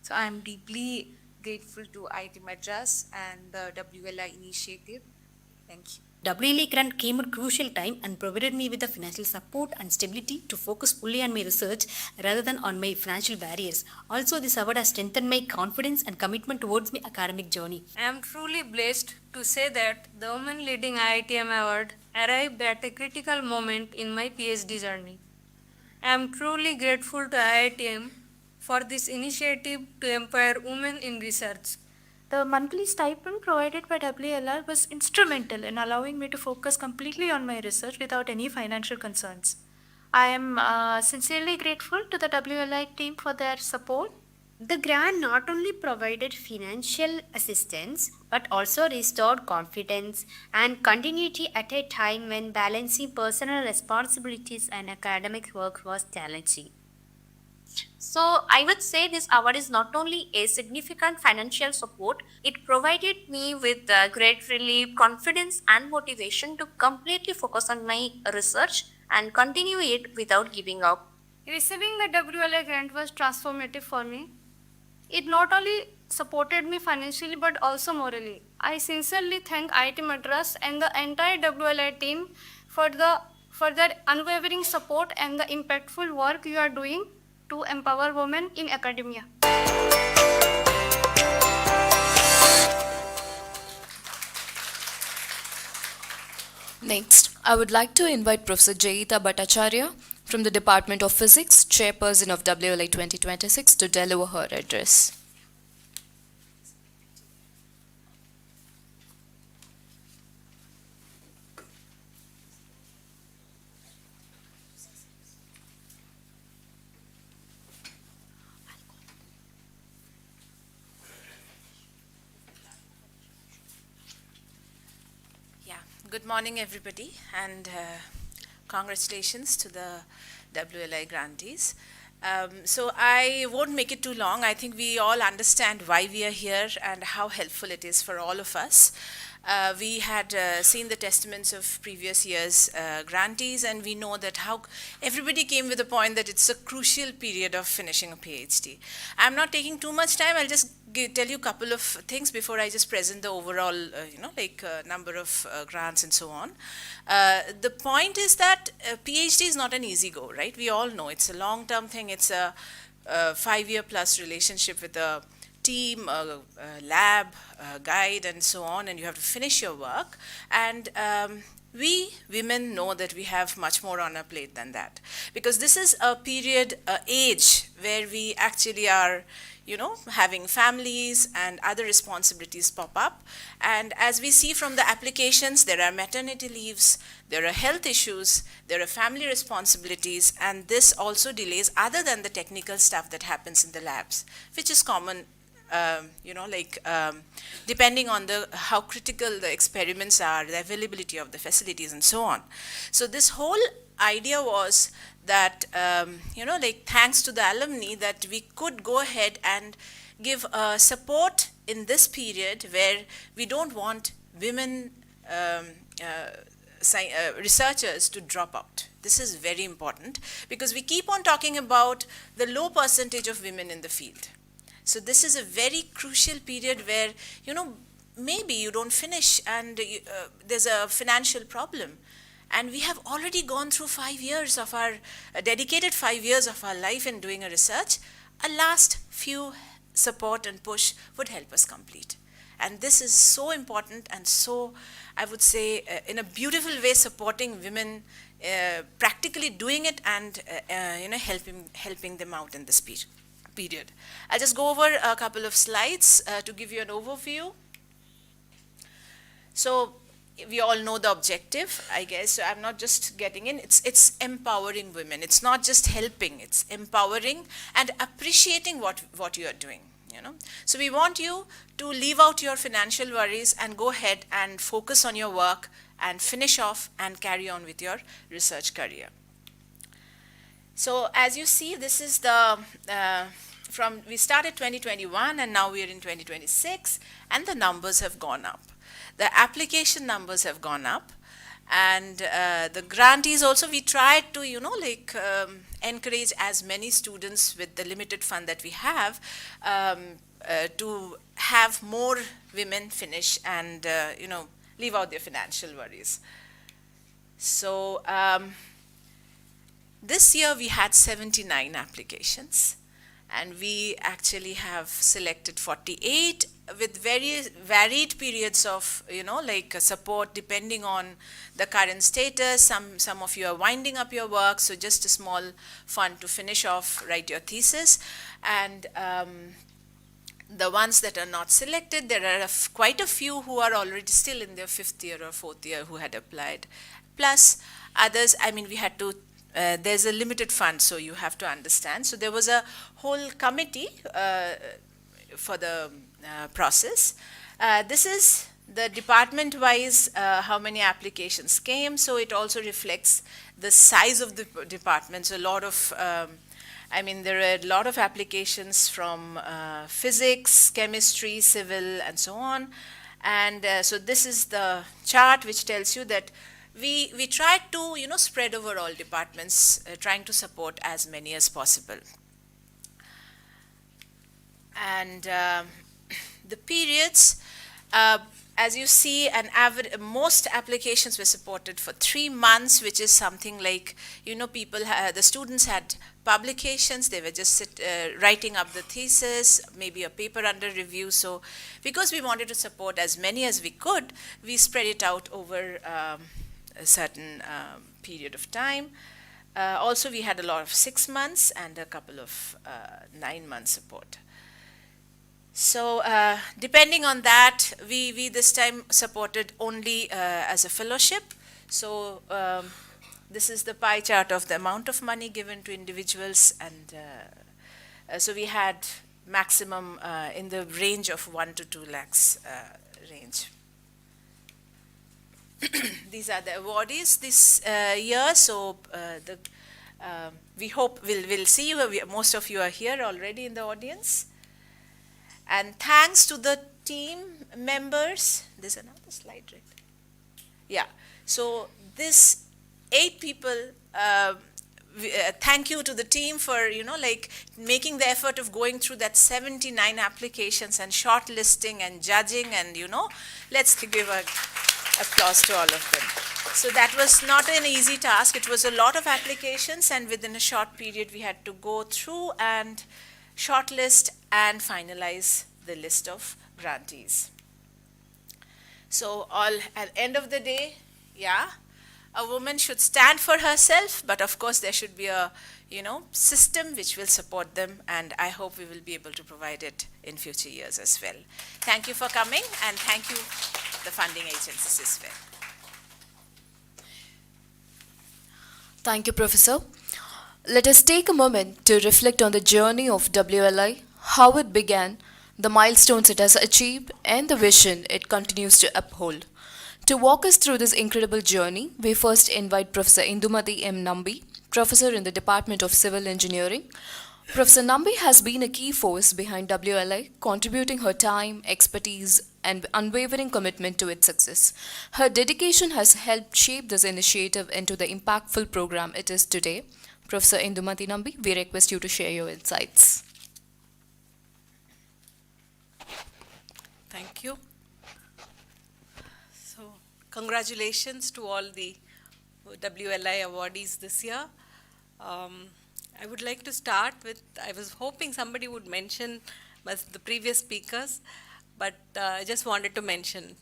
So I am deeply grateful to IIT Madras and the WLI initiative. Thank you. WLI grant came at crucial time and provided me with the financial support and stability to focus fully on my research rather than on my financial barriers. Also, this award has strengthened my confidence and commitment towards my academic journey. I am truly blessed to say that the Women Leading IITM Award arrived at a critical moment in my PhD journey. I am truly grateful to IITM for this initiative to empower women in research. The monthly stipend provided by WLR was instrumental in allowing me to focus completely on my research without any financial concerns. I am sincerely grateful to the WLI team for their support. The grant not only provided financial assistance but also restored confidence and continuity at a time when balancing personal responsibilities and academic work was challenging. So I would say this award is not only a significant financial support, it provided me with great relief, confidence and motivation to completely focus on my research and continue it without giving up. Receiving the WLI grant was transformative for me. It not only supported me financially but also morally. I sincerely thank IIT Madras and the entire WLI team for their unwavering support and the impactful work you are doing to empower women in academia. Next, I would like to invite Professor Jayita Bhattacharya from the Department of Physics, Chairperson of WLI 2026, to deliver her address. Yeah, good morning, everybody, and congratulations to the WLI grantees. So I won't make it too long. I think we all understand why we are here and how helpful it is for all of us. We had seen the testaments of previous years' grantees, and we know that how everybody came with the point that it's a crucial period of finishing a PhD. I'm not taking too much time. I'll just tell you a couple of things before I just present the overall, number of grants and so on. The point is that PhD is not an easy go, right? We all know it's a long-term thing. It's a 5-year plus relationship with a team, a lab, a guide, and so on, and you have to finish your work. And we women know that we have much more on our plate than that, because this is a period, age, where we actually are, having families and other responsibilities pop up. And as we see from the applications, there are maternity leaves, there are health issues, there are family responsibilities, and this also delays other than the technical stuff that happens in the labs, which is common, depending on how critical the experiments are, the availability of the facilities, and so on. So this whole idea was that, thanks to the alumni, that we could go ahead and give support in this period where we don't want women researchers to drop out. This is very important because we keep on talking about the low percentage of women in the field. So this is a very crucial period where, maybe you don't finish and there's a financial problem. And we have already gone through 5 years of our, dedicated 5 years of our life in doing a research. A last few support and push would help us complete. And this is so important and so, I would say, in a beautiful way, supporting women, practically doing it and, helping them out in this period. I'll just go over a couple of slides to give you an overview. So we all know the objective, I guess. So I'm not just getting in. It's empowering women. It's not just helping. It's empowering and appreciating what you are doing. So we want you to leave out your financial worries and go ahead and focus on your work and finish off and carry on with your research career. So as you see, this is the we started 2021 and now we are in 2026, and the numbers have gone up. The application numbers have gone up, and the grantees also, we tried to, encourage as many students with the limited fund that we have to have more women finish and, leave out their financial worries. So this year we had 79 applications, and we actually have selected 48 with very varied periods of, support depending on the current status. Some of you are winding up your work, so just a small fund to finish off, write your thesis. And the ones that are not selected, there are quite a few who are already still in their 5th year or 4th year who had applied. Plus others, we had to, there's a limited fund, so you have to understand. So there was a whole committee for the process. This is the department-wise how many applications came, so it also reflects the size of the department. So a lot of, there are a lot of applications from physics, chemistry, civil, and so on. And so this is the chart which tells you that we tried to, spread over all departments, trying to support as many as possible. And the periods, as you see, most applications were supported for 3 months, which is something like, the students had publications, they were just writing up the thesis, maybe a paper under review. So because we wanted to support as many as we could, we spread it out over a certain period of time. Also, we had a lot of 6 months and a couple of 9-month support. So depending on that, we this time supported only as a fellowship. So this is the pie chart of the amount of money given to individuals, and so we had maximum in the range of 1 to 2 lakhs range. These are the awardees this year. So we hope we'll see you. Most of you are here already in the audience. And thanks to the team members. There's another slide, right? Yeah. So this 8 people. Thank you to the team for like making the effort of going through that 79 applications and shortlisting and judging, and let's give a applause to all of them. So that was not an easy task. It was a lot of applications, and within a short period we had to go through and shortlist and finalize the list of grantees. So at the end of the day, yeah, a woman should stand for herself, but of course there should be a system which will support them, and I hope we will be able to provide it in future years as well. Thank you for coming, and thank you the funding agencies as well. Thank you, Professor. Let us take a moment to reflect on the journey of WLI, how it began, the milestones it has achieved, and the vision it continues to uphold. To walk us through this incredible journey, we first invite Professor Indumati M. Nambi, Professor in the Department of Civil Engineering. Professor Nambi has been a key force behind WLI, contributing her time, expertise, and unwavering commitment to its success. Her dedication has helped shape this initiative into the impactful program it is today. Professor Indumati Nambi, we request you to share your insights. Thank you. So, congratulations to all the WLI awardees this year. I would like to start with, I was hoping somebody would mention the previous speakers, but I just wanted to mention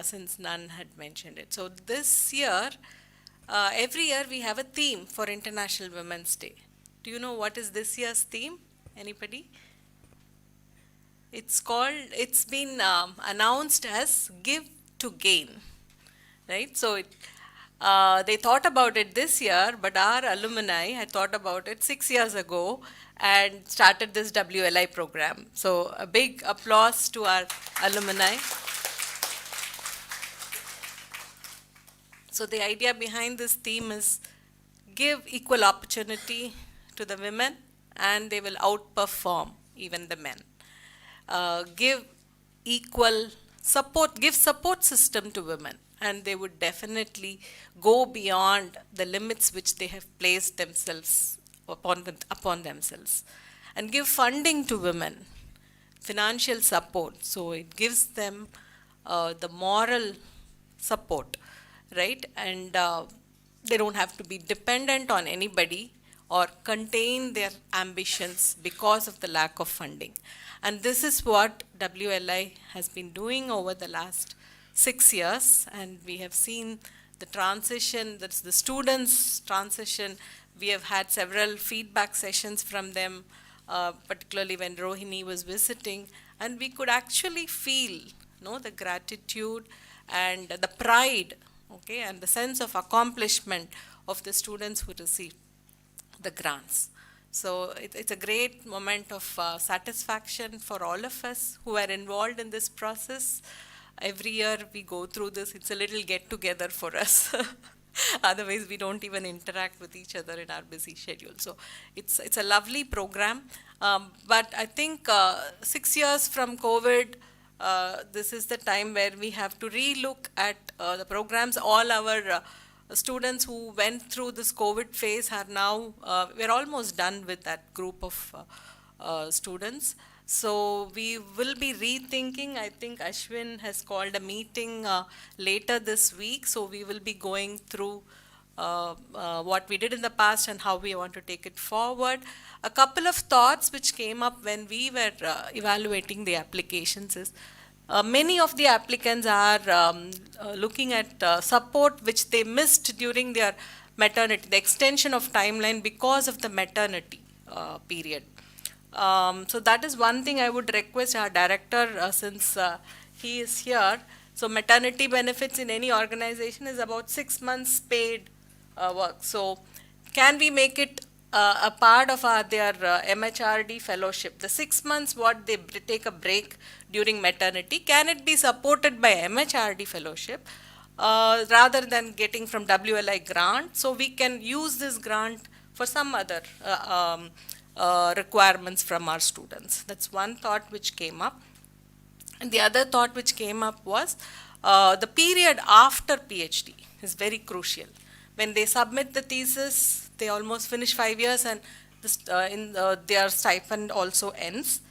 since none had mentioned it. So this year, every year we have a theme for International Women's Day. Do you know what is this year's theme? Anybody? It's been announced as Give to Gain, right? So they thought about it this year, but our alumni had thought about it 6 years ago and started this WLI program. So a big applause to our alumni. So the idea behind this theme is give equal opportunity to the women, and they will outperform even the men. Give equal support, give support system to women, and they would definitely go beyond the limits which they have placed themselves upon themselves. And give funding to women, financial support, so it gives them the moral support, right? And they don't have to be dependent on anybody or contain their ambitions because of the lack of funding. And this is what WLI has been doing over the last 6 years, and we have seen the transition, that's the students' transition. We have had several feedback sessions from them, particularly when Rohini was visiting, and we could actually feel the gratitude and the pride, okay, and the sense of accomplishment of the students who received the grants. So it's a great moment of satisfaction for all of us who are involved in this process. Every year we go through this, it's a little get together for us. Otherwise we don't even interact with each other in our busy schedule. So it's a lovely program. But I think 6 years from COVID, this is the time where we have to relook at the programs. All our students who went through this COVID phase are now, we're almost done with that group of students. So we will be rethinking. I think Ashwin has called a meeting later this week. So we will be going through what we did in the past and how we want to take it forward. A couple of thoughts which came up when we were evaluating the applications is, many of the applicants are looking at support which they missed during their maternity, the extension of timeline because of the maternity period. So that is one thing I would request our director, since he is here. So maternity benefits in any organization is about 6 months paid work. So can we make it a part of their MHRD fellowship? The 6 months what they take a break during maternity, can it be supported by MHRD fellowship rather than getting from WLI grant? So we can use this grant for some other requirements from our students. That's one thought which came up. And the other thought which came up was the period after PhD is very crucial. When they submit the thesis, they almost finish 5 years, and this, their stipend also ends.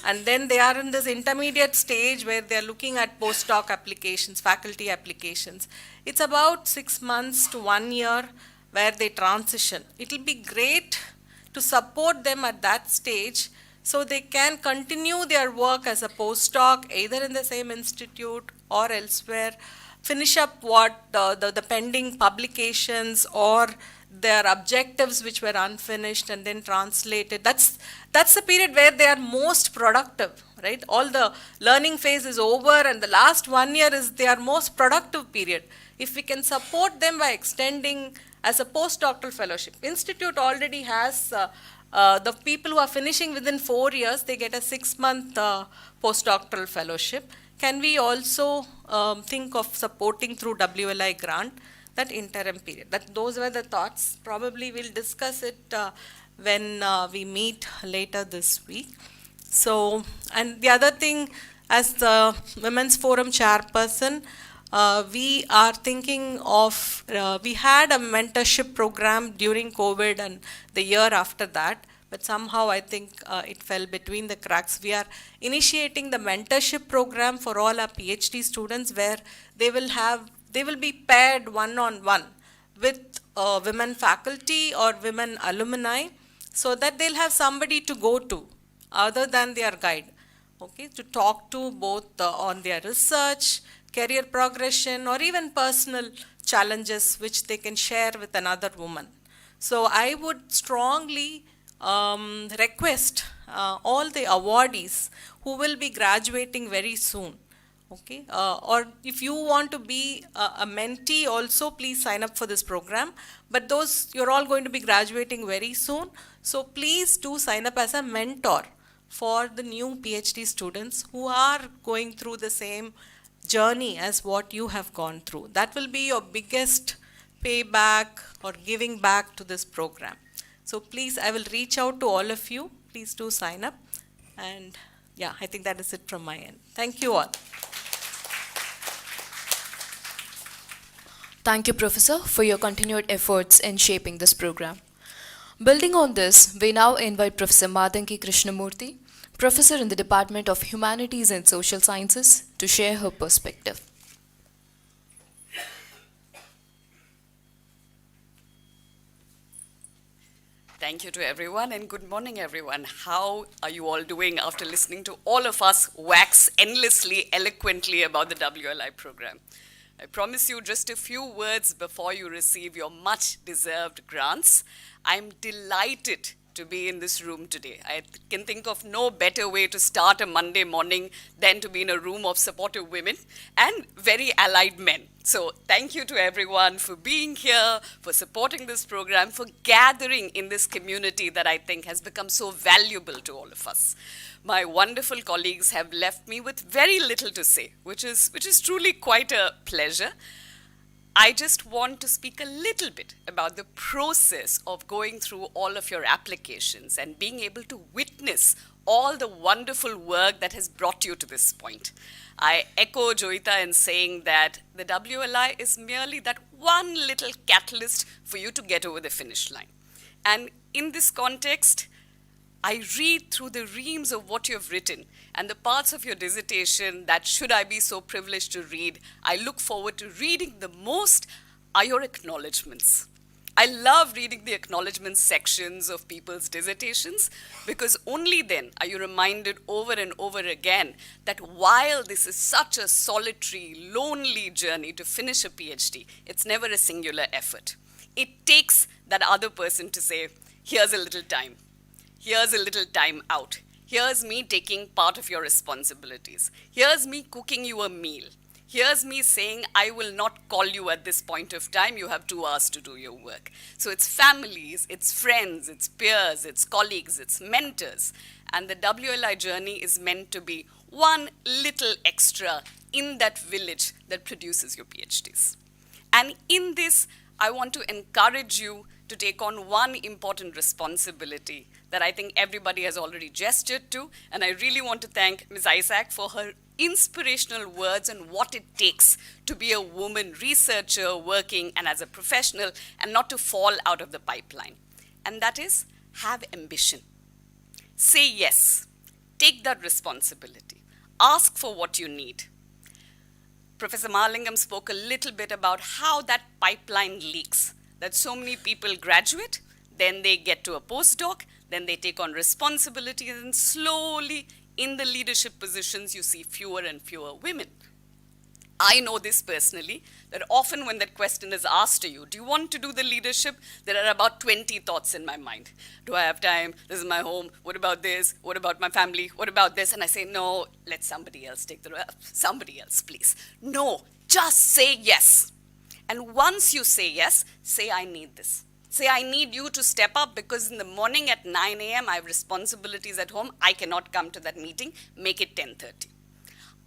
And then they are in this intermediate stage where they are looking at postdoc applications, faculty applications. It's about 6 months to 1 year where they transition. It will be great to support them at that stage so they can continue their work as a postdoc either in the same institute or elsewhere, finish up what the pending publications or their objectives which were unfinished and then translated. That's the period where they are most productive, right? All the learning phase is over and the last 1 year is their most productive period. If we can support them by extending as a postdoctoral fellowship. Institute already has the people who are finishing within 4 years, they get a 6-month postdoctoral fellowship. Can we also think of supporting through WLI grant that interim period? Those were the thoughts. Probably we'll discuss it when we meet later this week. So, and the other thing, as the Women's Forum chairperson, we are thinking of, we had a mentorship program during COVID and the year after that, but somehow I think it fell between the cracks. We are initiating the mentorship program for all our PhD students where they will be paired one-on-one with women faculty or women alumni so that they'll have somebody to go to other than their guide, okay, to talk to both on their research, career progression, or even personal challenges which they can share with another woman. So I would strongly request all the awardees who will be graduating very soon, okay, or if you want to be a mentee also, please sign up for this program. But those, you're all going to be graduating very soon, so please do sign up as a mentor for the new PhD students who are going through the same journey as what you have gone through. That will be your biggest payback or giving back to this program. So please, I will reach out to all of you. Please do sign up. And yeah, I think that is it from my end. Thank you all. Thank you, Professor, for your continued efforts in shaping this program. Building on this, we now invite Professor Madanki Krishnamurthy, Professor in the Department of Humanities and Social Sciences, to share her perspective. Thank you to everyone and good morning, everyone. How are you all doing after listening to all of us wax endlessly, eloquently about the WLI program? I promise you just a few words before you receive your much-deserved grants. I'm delighted to be in this room today. I can think of no better way to start a Monday morning than to be in a room of supportive women and very allied men. So thank you to everyone for being here, for supporting this program, for gathering in this community that I think has become so valuable to all of us. My wonderful colleagues have left me with very little to say, which is truly quite a pleasure. I just want to speak a little bit about the process of going through all of your applications and being able to witness all the wonderful work that has brought you to this point. I echo Joyita in saying that the WLI is merely that one little catalyst for you to get over the finish line. And in this context, I read through the reams of what you've written and the parts of your dissertation that, should I be so privileged to read, I look forward to reading the most are your acknowledgements. I love reading the acknowledgement sections of people's dissertations because only then are you reminded over and over again that while this is such a solitary, lonely journey to finish a PhD, it's never a singular effort. It takes that other person to say, here's a little time. Here's a little time out. Here's me taking part of your responsibilities. Here's me cooking you a meal. Here's me saying, I will not call you at this point of time. You have 2 hours to do your work. So it's families, it's friends, it's peers, it's colleagues, it's mentors. And the WLI journey is meant to be one little extra in that village that produces your PhDs. And in this, I want to encourage you to take on one important responsibility that I think everybody has already gestured to. And I really want to thank Ms. Isaac for her inspirational words on what it takes to be a woman researcher working and as a professional and not to fall out of the pipeline. And that is, have ambition. Say yes. Take that responsibility. Ask for what you need. Professor Mahalingam spoke a little bit about how that pipeline leaks, that so many people graduate, then they get to a postdoc, then they take on responsibilities, and slowly in the leadership positions, you see fewer and fewer women. I know this personally, that often when that question is asked to you, do you want to do the leadership? There are about 20 thoughts in my mind. Do I have time? This is my home. What about this? What about my family? What about this? And I say, no, let somebody else take the rest. Somebody else, please. No, just say yes. And once you say yes, say, I need this. Say, I need you to step up because in the morning at 9 a.m., I have responsibilities at home. I cannot come to that meeting. Make it 10:30.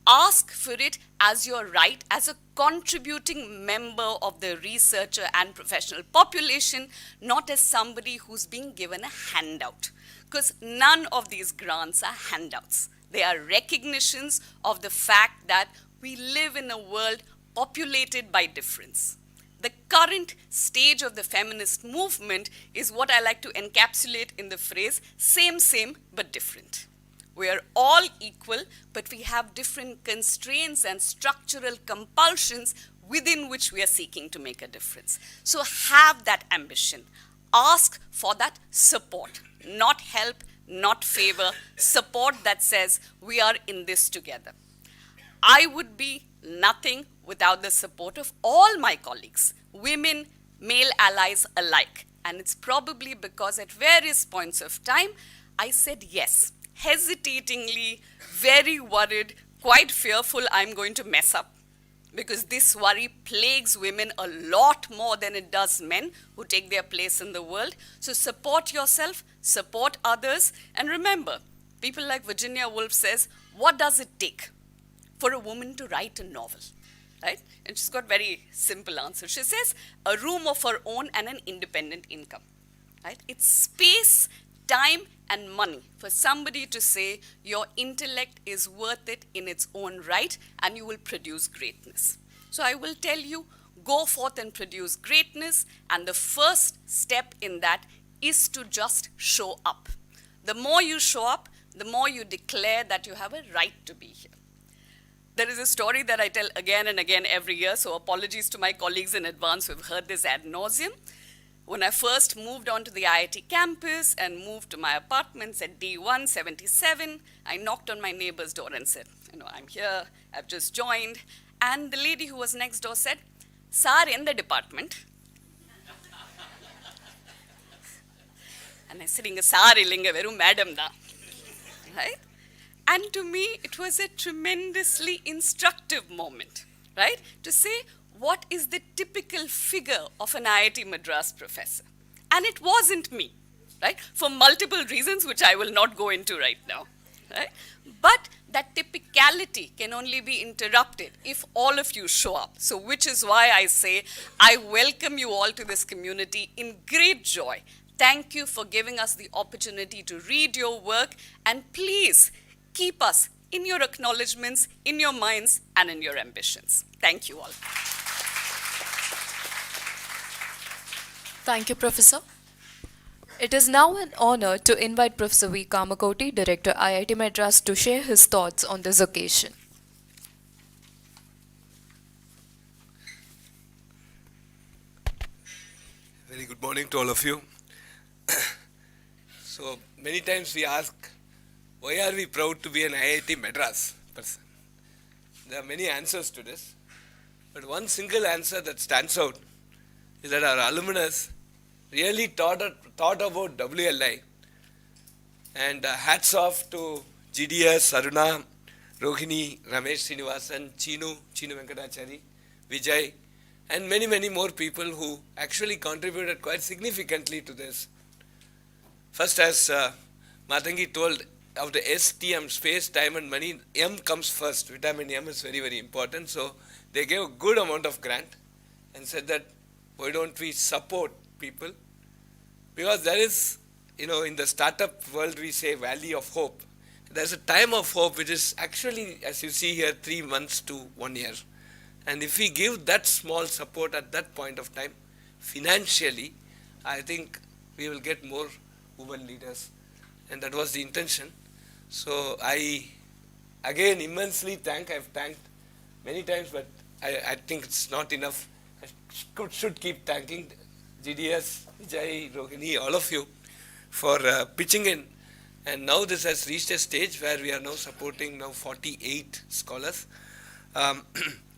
Ask for it as your right, as a contributing member of the researcher and professional population, not as somebody who's being given a handout. Because none of these grants are handouts. They are recognitions of the fact that we live in a world populated by difference. The current stage of the feminist movement is what I like to encapsulate in the phrase, same, but different. We are all equal, but we have different constraints and structural compulsions within which we are seeking to make a difference. So have that ambition. Ask for that support, not help, not favor, support that says we are in this together. I would be nothing without the support of all my colleagues, women, male allies alike. And it's probably because at various points of time, I said yes. Hesitatingly, very worried, quite fearful I'm going to mess up, because this worry plagues women a lot more than it does men who take their place in the world. So support yourself, support others, and remember, people like Virginia Woolf says, what does it take for a woman to write a novel? Right? And she's got very simple answer. She says, a room of her own and an independent income. Right? It's space, time, and money for somebody to say your intellect is worth it in its own right and you will produce greatness. So I will tell you, go forth and produce greatness, and the first step in that is to just show up. The more you show up, the more you declare that you have a right to be here. There is a story that I tell again and again every year, so apologies to my colleagues in advance who have heard this ad nauseum. When I first moved onto the IIT campus and moved to my apartments at D177, I knocked on my neighbor's door and said, I'm here, I've just joined. And the lady who was next door said, Sir, in the department. And I said, Sir, illinga veru madam da. Right? And to me, it was a tremendously instructive moment, right? To say, what is the typical figure of an IIT Madras professor? And it wasn't me, right? For multiple reasons, which I will not go into right now, right? But that typicality can only be interrupted if all of you show up. So which is why I say, I welcome you all to this community in great joy. Thank you for giving us the opportunity to read your work, and please keep us in your acknowledgements, in your minds, and in your ambitions. Thank you all. Thank you, Professor. It is now an honor to invite Professor V. Kamakoti, Director, IIT Madras, to share his thoughts on this occasion. Very good morning to all of you. So many times we ask, why are we proud to be an IIT Madras person? There are many answers to this, but one single answer that stands out is that our alumnus really thought about WLI. And hats off to GDS, Aruna, Rohini, Ramesh Srinivasan, Chinu Venkatachari, Vijay, and many, many more people who actually contributed quite significantly to this. First, as Matangi told, of the STM, space, time and money, M comes first. Vitamin M is very, very important. So they gave a good amount of grant and said that, why don't we support people? Because there is, in the startup world, we say valley of hope. There's a time of hope, which is actually, as you see here, 3 months to 1 year. And if we give that small support at that point of time, financially, I think we will get more women leaders. And that was the intention. So I, again, immensely I've thanked many times, but I think it's not enough. I should keep thanking GDS, Vijay, Rohini, all of you for pitching in. And now this has reached a stage where we are now supporting 48 scholars.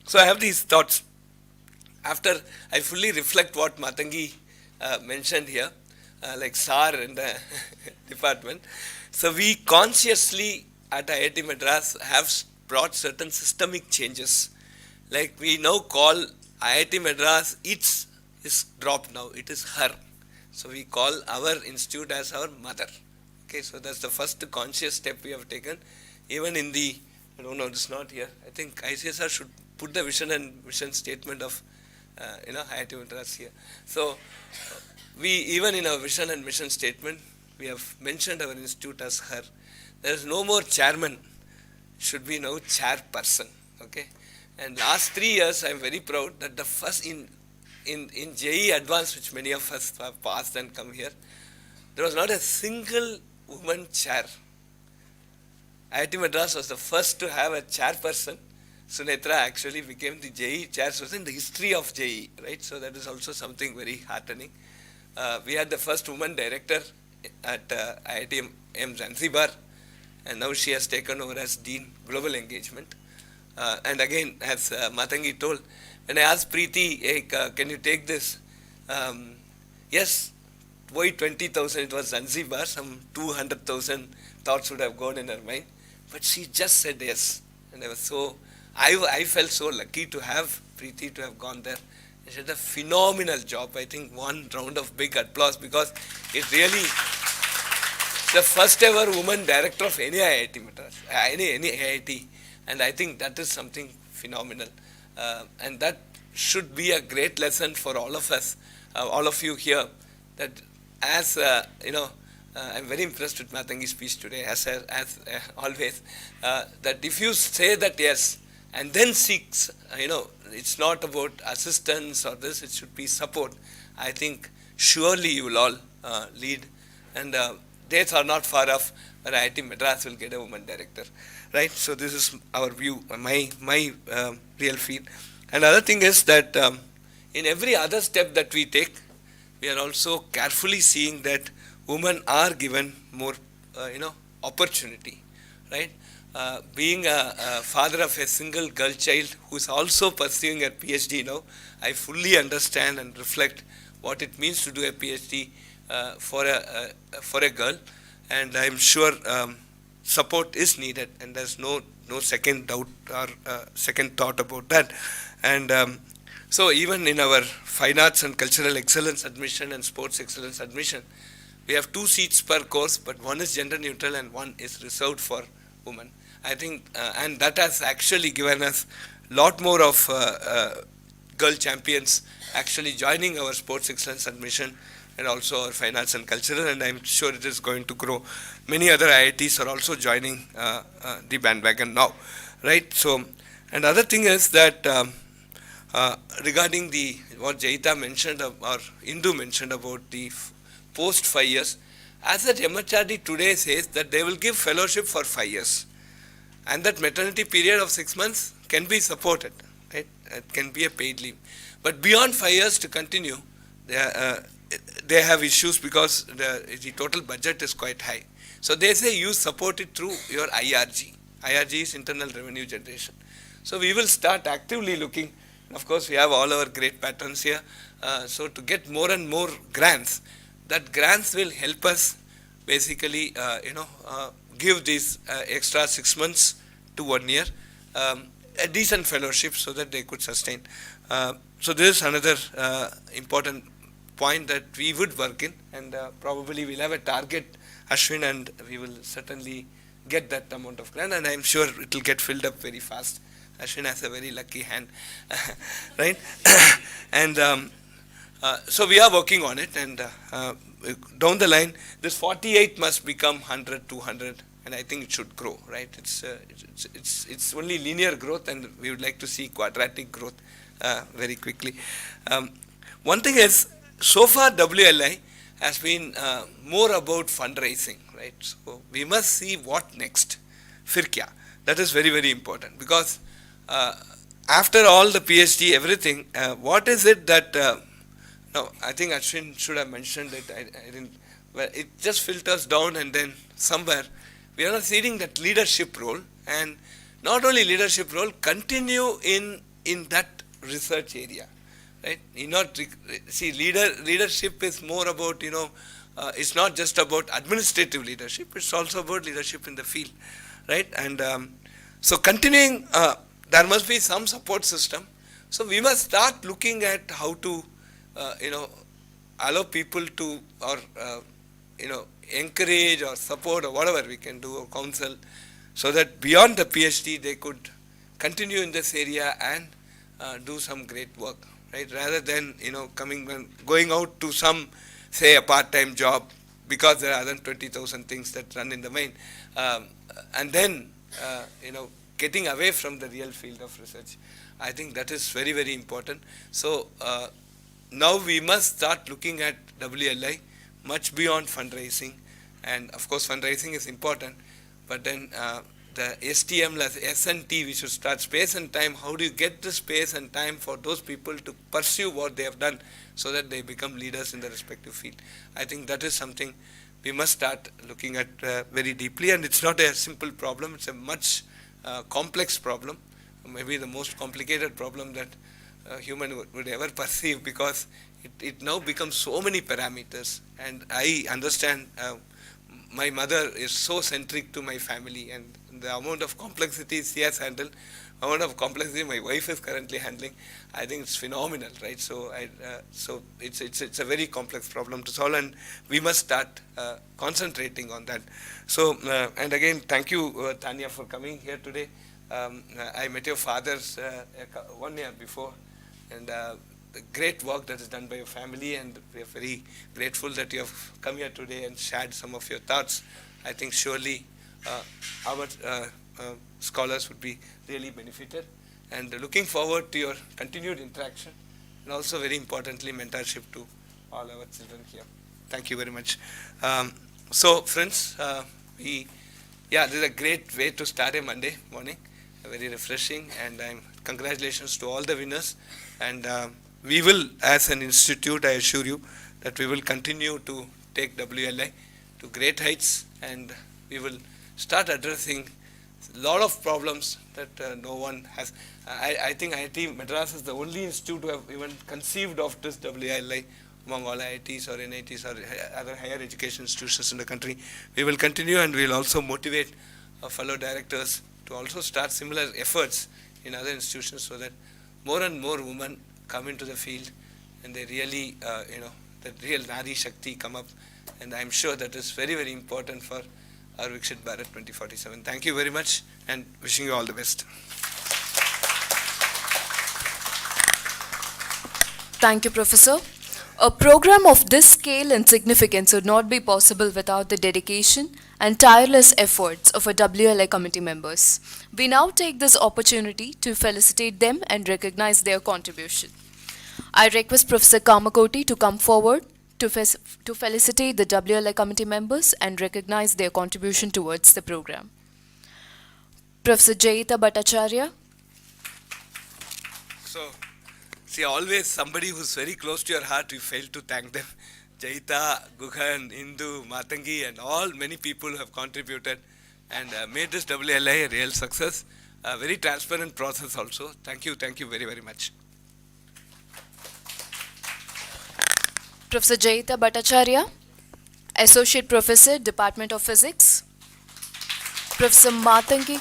So I have these thoughts. After I fully reflect what Matangi mentioned here, like SAR in the department. So we consciously at IIT Madras have brought certain systemic changes. Like we now call IIT Madras, its is dropped now, it is her. So we call our institute as our mother. Okay, so that's the first conscious step we have taken. Even in the, I don't know, it's not here. I think ICSR should put the vision and mission statement of, IIT Madras here. So we, even in our vision and mission statement, we have mentioned our institute as her. There is no more chairman, should be now chairperson. Okay, and last 3 years, I am very proud that the first in JE Advanced, which many of us have passed and come here, there was not a single woman chair. IIT Madras was the first to have a chairperson. Sunetra actually became the JE chairperson in the history of JE, right? So that is also something very heartening. We had the first woman director at IIT Zanzibar, and now she has taken over as Dean Global Engagement. And again, as Matangi told, when I asked Preeti, hey, can you take this? Yes, why 20,000? It was Zanzibar, some 200,000 thoughts would have gone in her mind. But she just said yes. And I felt so lucky to have Preeti to have gone there. She did a phenomenal job. I think one round of big applause, because it really the first ever woman director of any IIT Madras, any IIT. And I think that is something phenomenal. And that should be a great lesson for all of us, all of you here, that as, I'm very impressed with Matangi's speech today, as always, that if you say that yes, and then seeks, it's not about assistance or this, it should be support. I think surely you will all lead. And dates are not far off where IIT Madras will get a woman director, right? So this is our view, my real feel. And other thing is that in every other step that we take, we are also carefully seeing that women are given more, opportunity, right? Being a father of a single girl child who is also pursuing a PhD now, I fully understand and reflect what it means to do a PhD for a girl, and I'm sure support is needed, and there's no second doubt or second thought about that. And so even in our fine arts and cultural excellence admission and sports excellence admission, we have 2 seats per course, but one is gender neutral and one is reserved for women. I think, and that has actually given us a lot more of girl champions actually joining our sports excellence admission and also our fine arts and cultural, and I'm sure it is going to grow. Many other IITs are also joining the bandwagon now, right? So, and other thing is that regarding what Jaita mentioned or Indu mentioned about the post 5 years, as that MHRD today says that they will give fellowship for 5 years, and that maternity period of 6 months can be supported, right? It can be a paid leave. But beyond 5 years to continue, they have issues because the total budget is quite high. So they say you support it through your IRG. IRG is internal revenue generation. So we will start actively looking. Of course, we have all our great patrons here. So to get more and more grants, that grants will help us basically, give these extra 6 months to 1 year, a decent fellowship so that they could sustain. So this is another important point that we would work in, and probably we'll have a target, Ashwin, and we will certainly get that amount of grant, and I'm sure it will get filled up very fast. Ashwin has a very lucky hand, right? And so we are working on it, and down the line, this 48 must become 100, 200, and I think it should grow, right? It's only linear growth, and we would like to see quadratic growth very quickly. One thing is, so far WLI has been more about fundraising, right? So we must see what next. Firkya, that is very, very important, because after all the PhD, everything, what is it that, no, I think Ashwin should have mentioned it, I didn't, well, it just filters down, and then somewhere we are not seeing that leadership role, and not only leadership role, continue in that research area. Right? See, leadership is more about, it's not just about administrative leadership, it's also about leadership in the field, right? And so continuing, there must be some support system. So we must start looking at how to, allow people to, or, encourage or support or whatever we can do, or counsel, so that beyond the PhD they could continue in this area and do some great work. Right, rather than going out to some, say, a part-time job, because there are other 20,000 things that run in the mind, and then getting away from the real field of research. I think that is very, very important. So now we must start looking at WLI much beyond fundraising, and of course fundraising is important, but then the STM, S&T, we should start space and time. How do you get the space and time for those people to pursue what they have done so that they become leaders in the respective field? I think that is something we must start looking at very deeply, and it's not a simple problem. It's a much complex problem, maybe the most complicated problem that human would ever perceive, because it now becomes so many parameters. And I understand my mother is so centric to my family, and the amount of complexity she has handled, amount of complexity my wife is currently handling, I think it's phenomenal, right? So so it's a very complex problem to solve, and we must start concentrating on that. So and again, thank you, Tanya, for coming here today. I met your fathers 1 year before, and the great work that is done by your family, and we are very grateful that you have come here today and shared some of your thoughts. I think surely our scholars would be really benefited, and looking forward to your continued interaction, and also very importantly mentorship to all our children here. Thank you very much. So friends, this is a great way to start a Monday morning, very refreshing, and congratulations to all the winners. And we will, as an institute, I assure you that we will continue to take WLI to great heights, and we will start addressing a lot of problems that no one has. I think IIT Madras is the only institute to have even conceived of this WLI among all IITs or NITs or other higher education institutions in the country. We will continue, and we will also motivate our fellow directors to also start similar efforts in other institutions, so that more and more women come into the field, and they really, the real Nari Shakti come up. And I'm sure that is very, very important for our Viksit Bharat 2047. Thank you very much, and wishing you all the best. Thank you, Professor. A program of this scale and significance would not be possible without the dedication and tireless efforts of our WLI committee members. We now take this opportunity to felicitate them and recognize their contribution. I request Professor Kamakoti to come forward to felicitate the WLI committee members and recognize their contribution towards the program. Professor Jayita Bhattacharya. So, see, always somebody who's very close to your heart, you fail to thank them. Jaita, Guhan, Indu, Matangi, and all many people who have contributed and made this WLI a real success. A very transparent process also. Thank you very, very much. Professor Jaita Bhattacharya, Associate Professor, Department of Physics. Professor Matangi.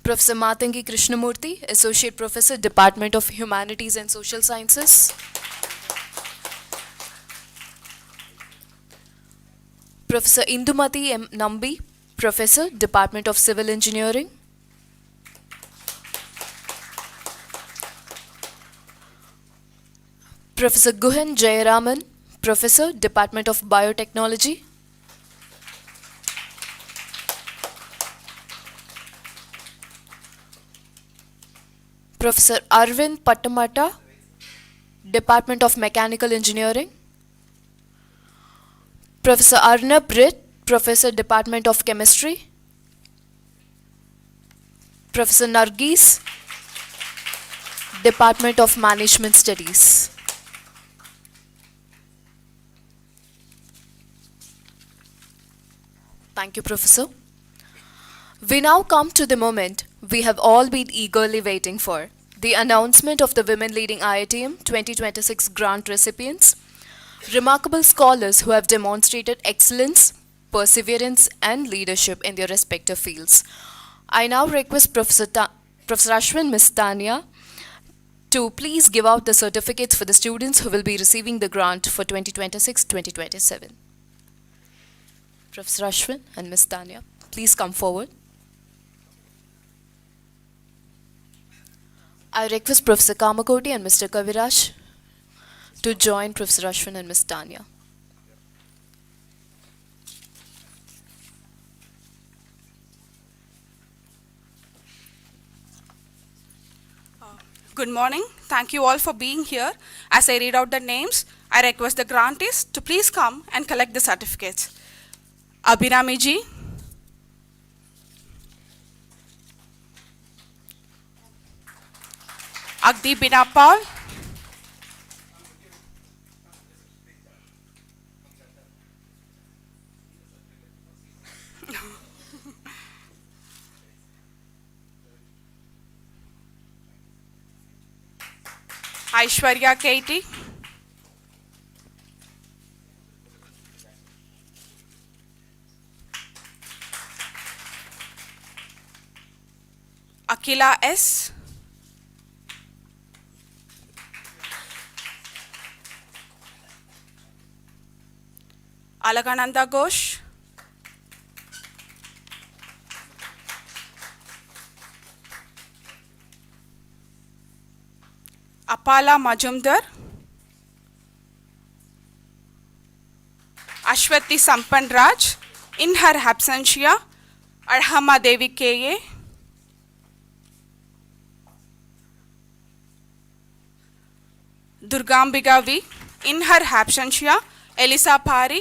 Professor Matangi Krishnamurthy, Associate Professor, Department of Humanities and Social Sciences. Professor Indumati M. Nambi, Professor, Department of Civil Engineering. Professor Guhan Jayaraman, Professor, Department of Biotechnology. Professor Arvind Pattamata, Department of Mechanical Engineering. Professor Arnab Britt, Professor, Department of Chemistry. Professor Nargis, Department of Management Studies. Thank you, Professor. We now come to the moment we have all been eagerly waiting for, the announcement of the Women Leading IITM 2026 grant recipients, remarkable scholars who have demonstrated excellence, perseverance, and leadership in their respective fields. I now request Professor Ashwin Mistania to please give out the certificates for the students who will be receiving the grant for 2026-2027. Professor Ashwin and Ms. Tanya, please come forward. I request Professor Kamakoti and Mr. Kaviraj to join Professor Ashwin and Ms. Tanya. Good morning. Thank you all for being here. As I read out the names, I request the grantees to please come and collect the certificates. Abhinami ji, Agdi Binapal, Aishwarya Katie, Akila S, Alagananda Ghosh, Apala Majumdar, Ashwati Sampan Raj, in her absentia, Arhama Devi K.A., Durgambiga V, in her absentia, Elisa Pari,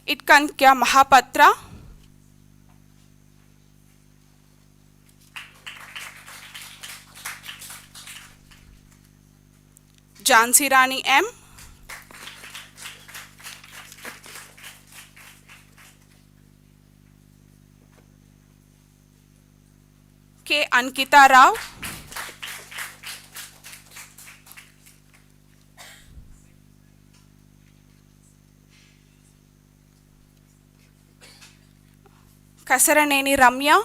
Itkankya Mahapatra, Jhansi Rani M, K. Ankita Rao, Kasaraneni Ramya,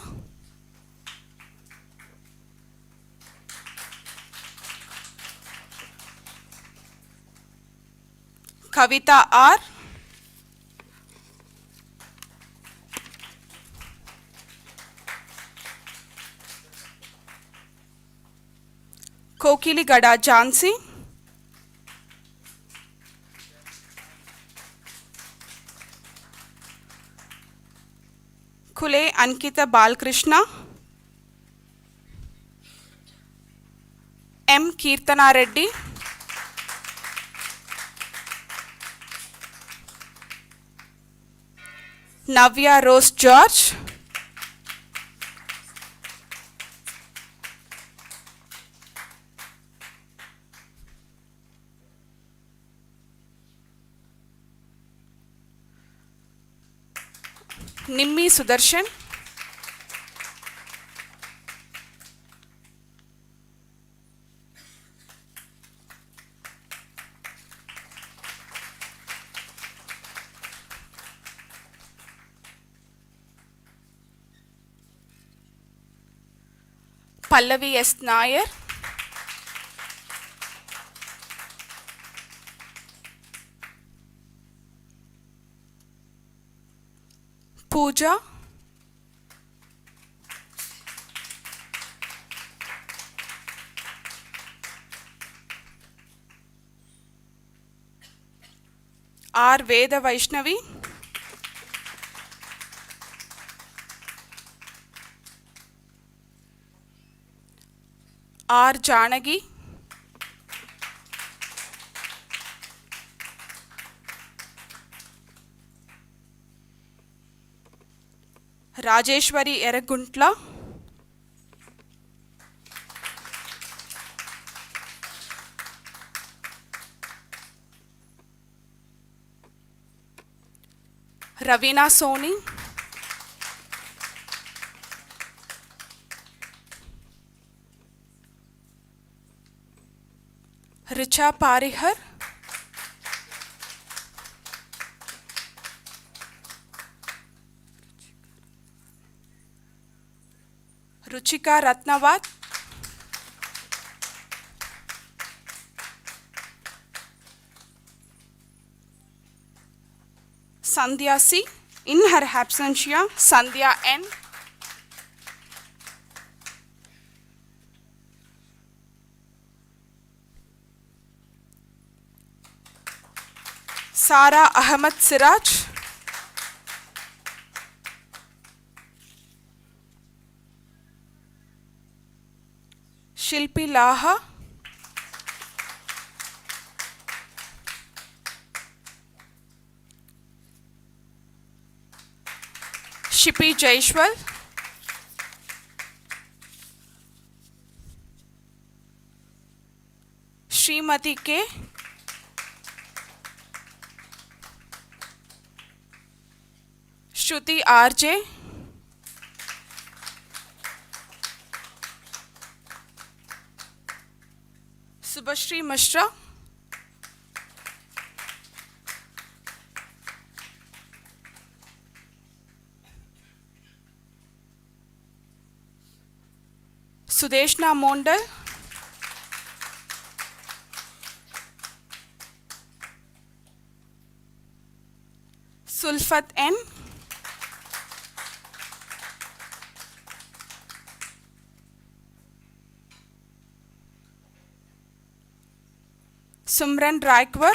Kavita R, Kokili Gada Jhansi, Kule Ankita Balkrishna, M. Kirtana Reddy, Navya Rose George. Nimmi Sudarshan. Pallavi S. Nair. Pooja. R. Veda Vaishnavi. R. Janagi. Rajeshwari Eraguntla. Ravina Soni. Richa Parihar. Ruchika Ratnavat. Sandhya C. In her absentia, Sandhya N. Sara Ahmad Siraj. Shilpi Laha. Shipi Jaishwal. Srimati K. Shruti RJ. Subhashri Mishra. Sudeshna Mondal. Sulfat N. Sumran Raikwar.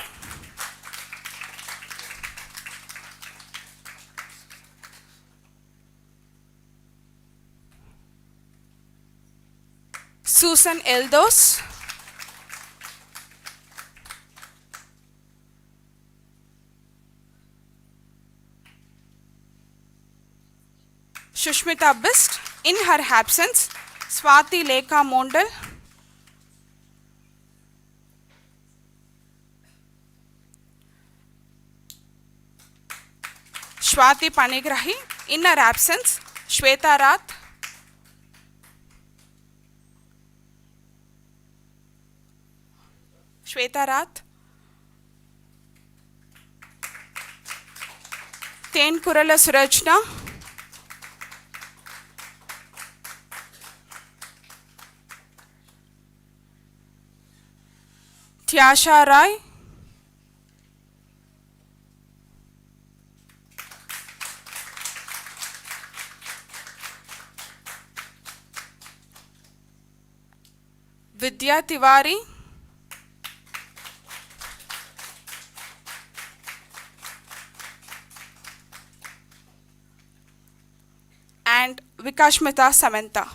Susan Eldos. Shushmita Bist. In her absence, Swati Lekha Mondal. Swati Panigrahi. In her absence, Shweta Rath. Shweta Rath. Ten Kurala Surajna. Tyasha Rai. Vidya Tiwari. And Vikashmita Samantha.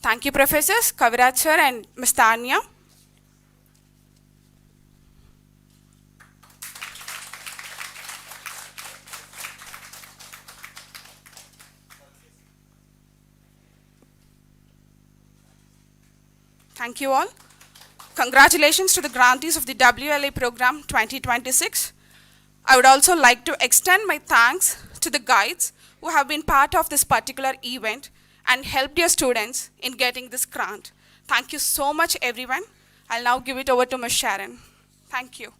Thank you, Professors Kaviraj sir and Ms. Tanya. Thank you all. Congratulations to the grantees of the WLI program 2026. I would also like to extend my thanks to the guides who have been part of this particular event and helped your students in getting this grant. Thank you so much, everyone. I'll now give it over to Ms. Sharon. Thank you.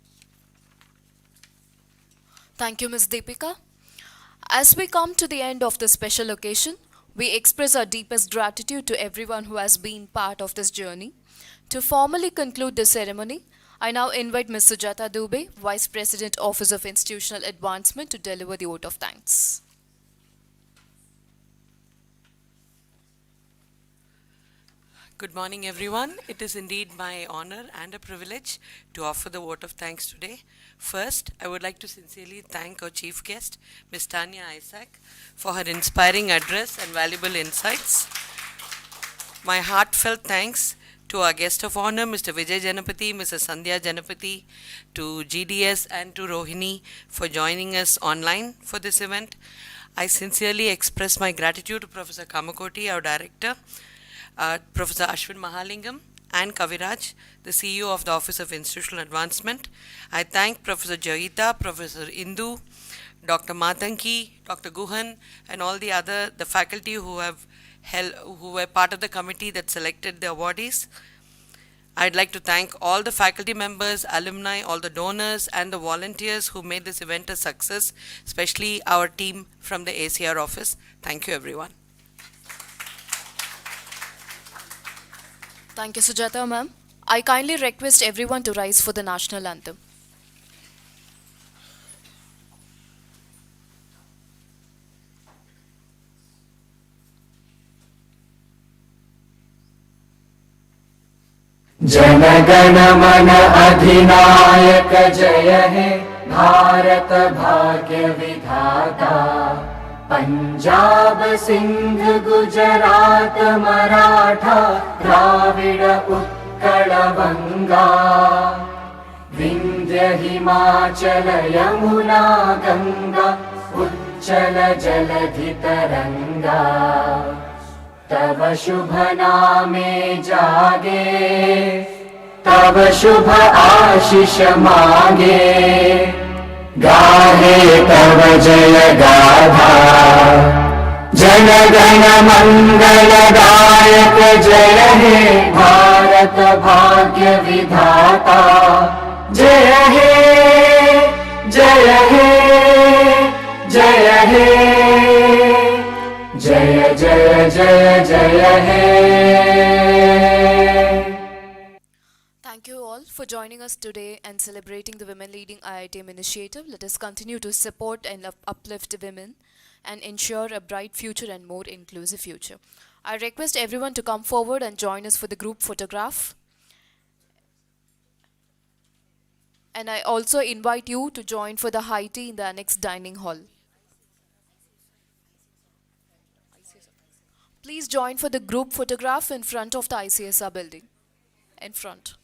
Thank you, Ms. Deepika. As we come to the end of this special occasion, we express our deepest gratitude to everyone who has been part of this journey. To formally conclude the ceremony, I now invite Ms. Sujata Dubey, Vice President, Office of Institutional Advancement, to deliver the vote of thanks. Good morning, everyone. It is indeed my honor and a privilege to offer the vote of thanks today. First, I would like to sincerely thank our chief guest, Ms. Tanya Isaac, for her inspiring address and valuable insights. My heartfelt thanks to our guest of honor, Mr. Vijay Janapati, Mrs. Sandhya Janapati, to GDS and to Rohini for joining us online for this event. I sincerely express my gratitude to Professor Kamakoti, our director, Professor Ashwin Mahalingam, and Kaviraj, the CEO of the Office of Institutional Advancement. I thank Professor Joyita, Professor Indu, Dr. Matanki, Dr. Guhan, and all the faculty who were part of the committee that selected the awardees. I'd like to thank all the faculty members, alumni, all the donors, and the volunteers who made this event a success, especially our team from the ACR office. Thank you, everyone. Thank you, Sujata ma'am. I kindly request everyone to rise for the national anthem. Jana Gana मन अधिनायक जय हे भारत भाग्य विधाता पंजाब सिंध गुजरात मराठा द्राविड उत्कल बंगा विंध्य हिमाचल यमुना गंगा उच्चल जलधि तरंगा तव शुभ नामे जागे तव शुभ आशीष मांगे गाहे तव जय गाथा जन गण मंगल दायक जय हे भारत भाग्य विधाता जय हे जय हे जय हे जय जय जय जय हे. Thank you all for joining us today and celebrating the Women Leading IITM initiative. Let us continue to support and uplift women and ensure a bright future and more inclusive future. I request everyone to come forward and join us for the group photograph. And I also invite you to join for the high tea in the annex dining hall. Please join for the group photograph in front of the ICSR building. In front.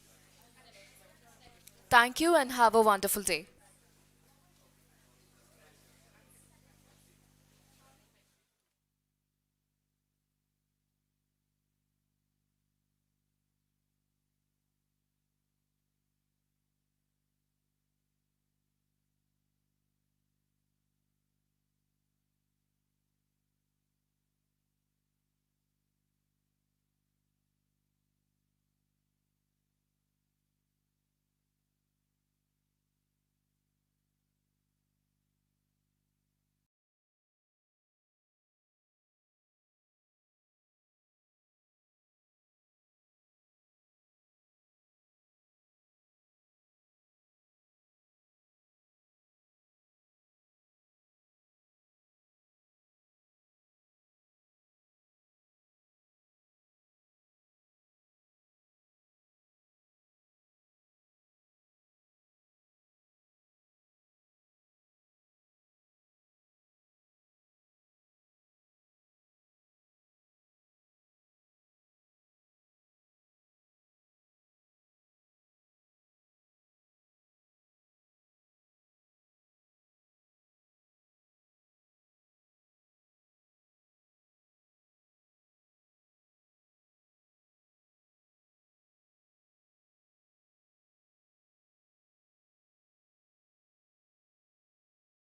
Thank you and have a wonderful day.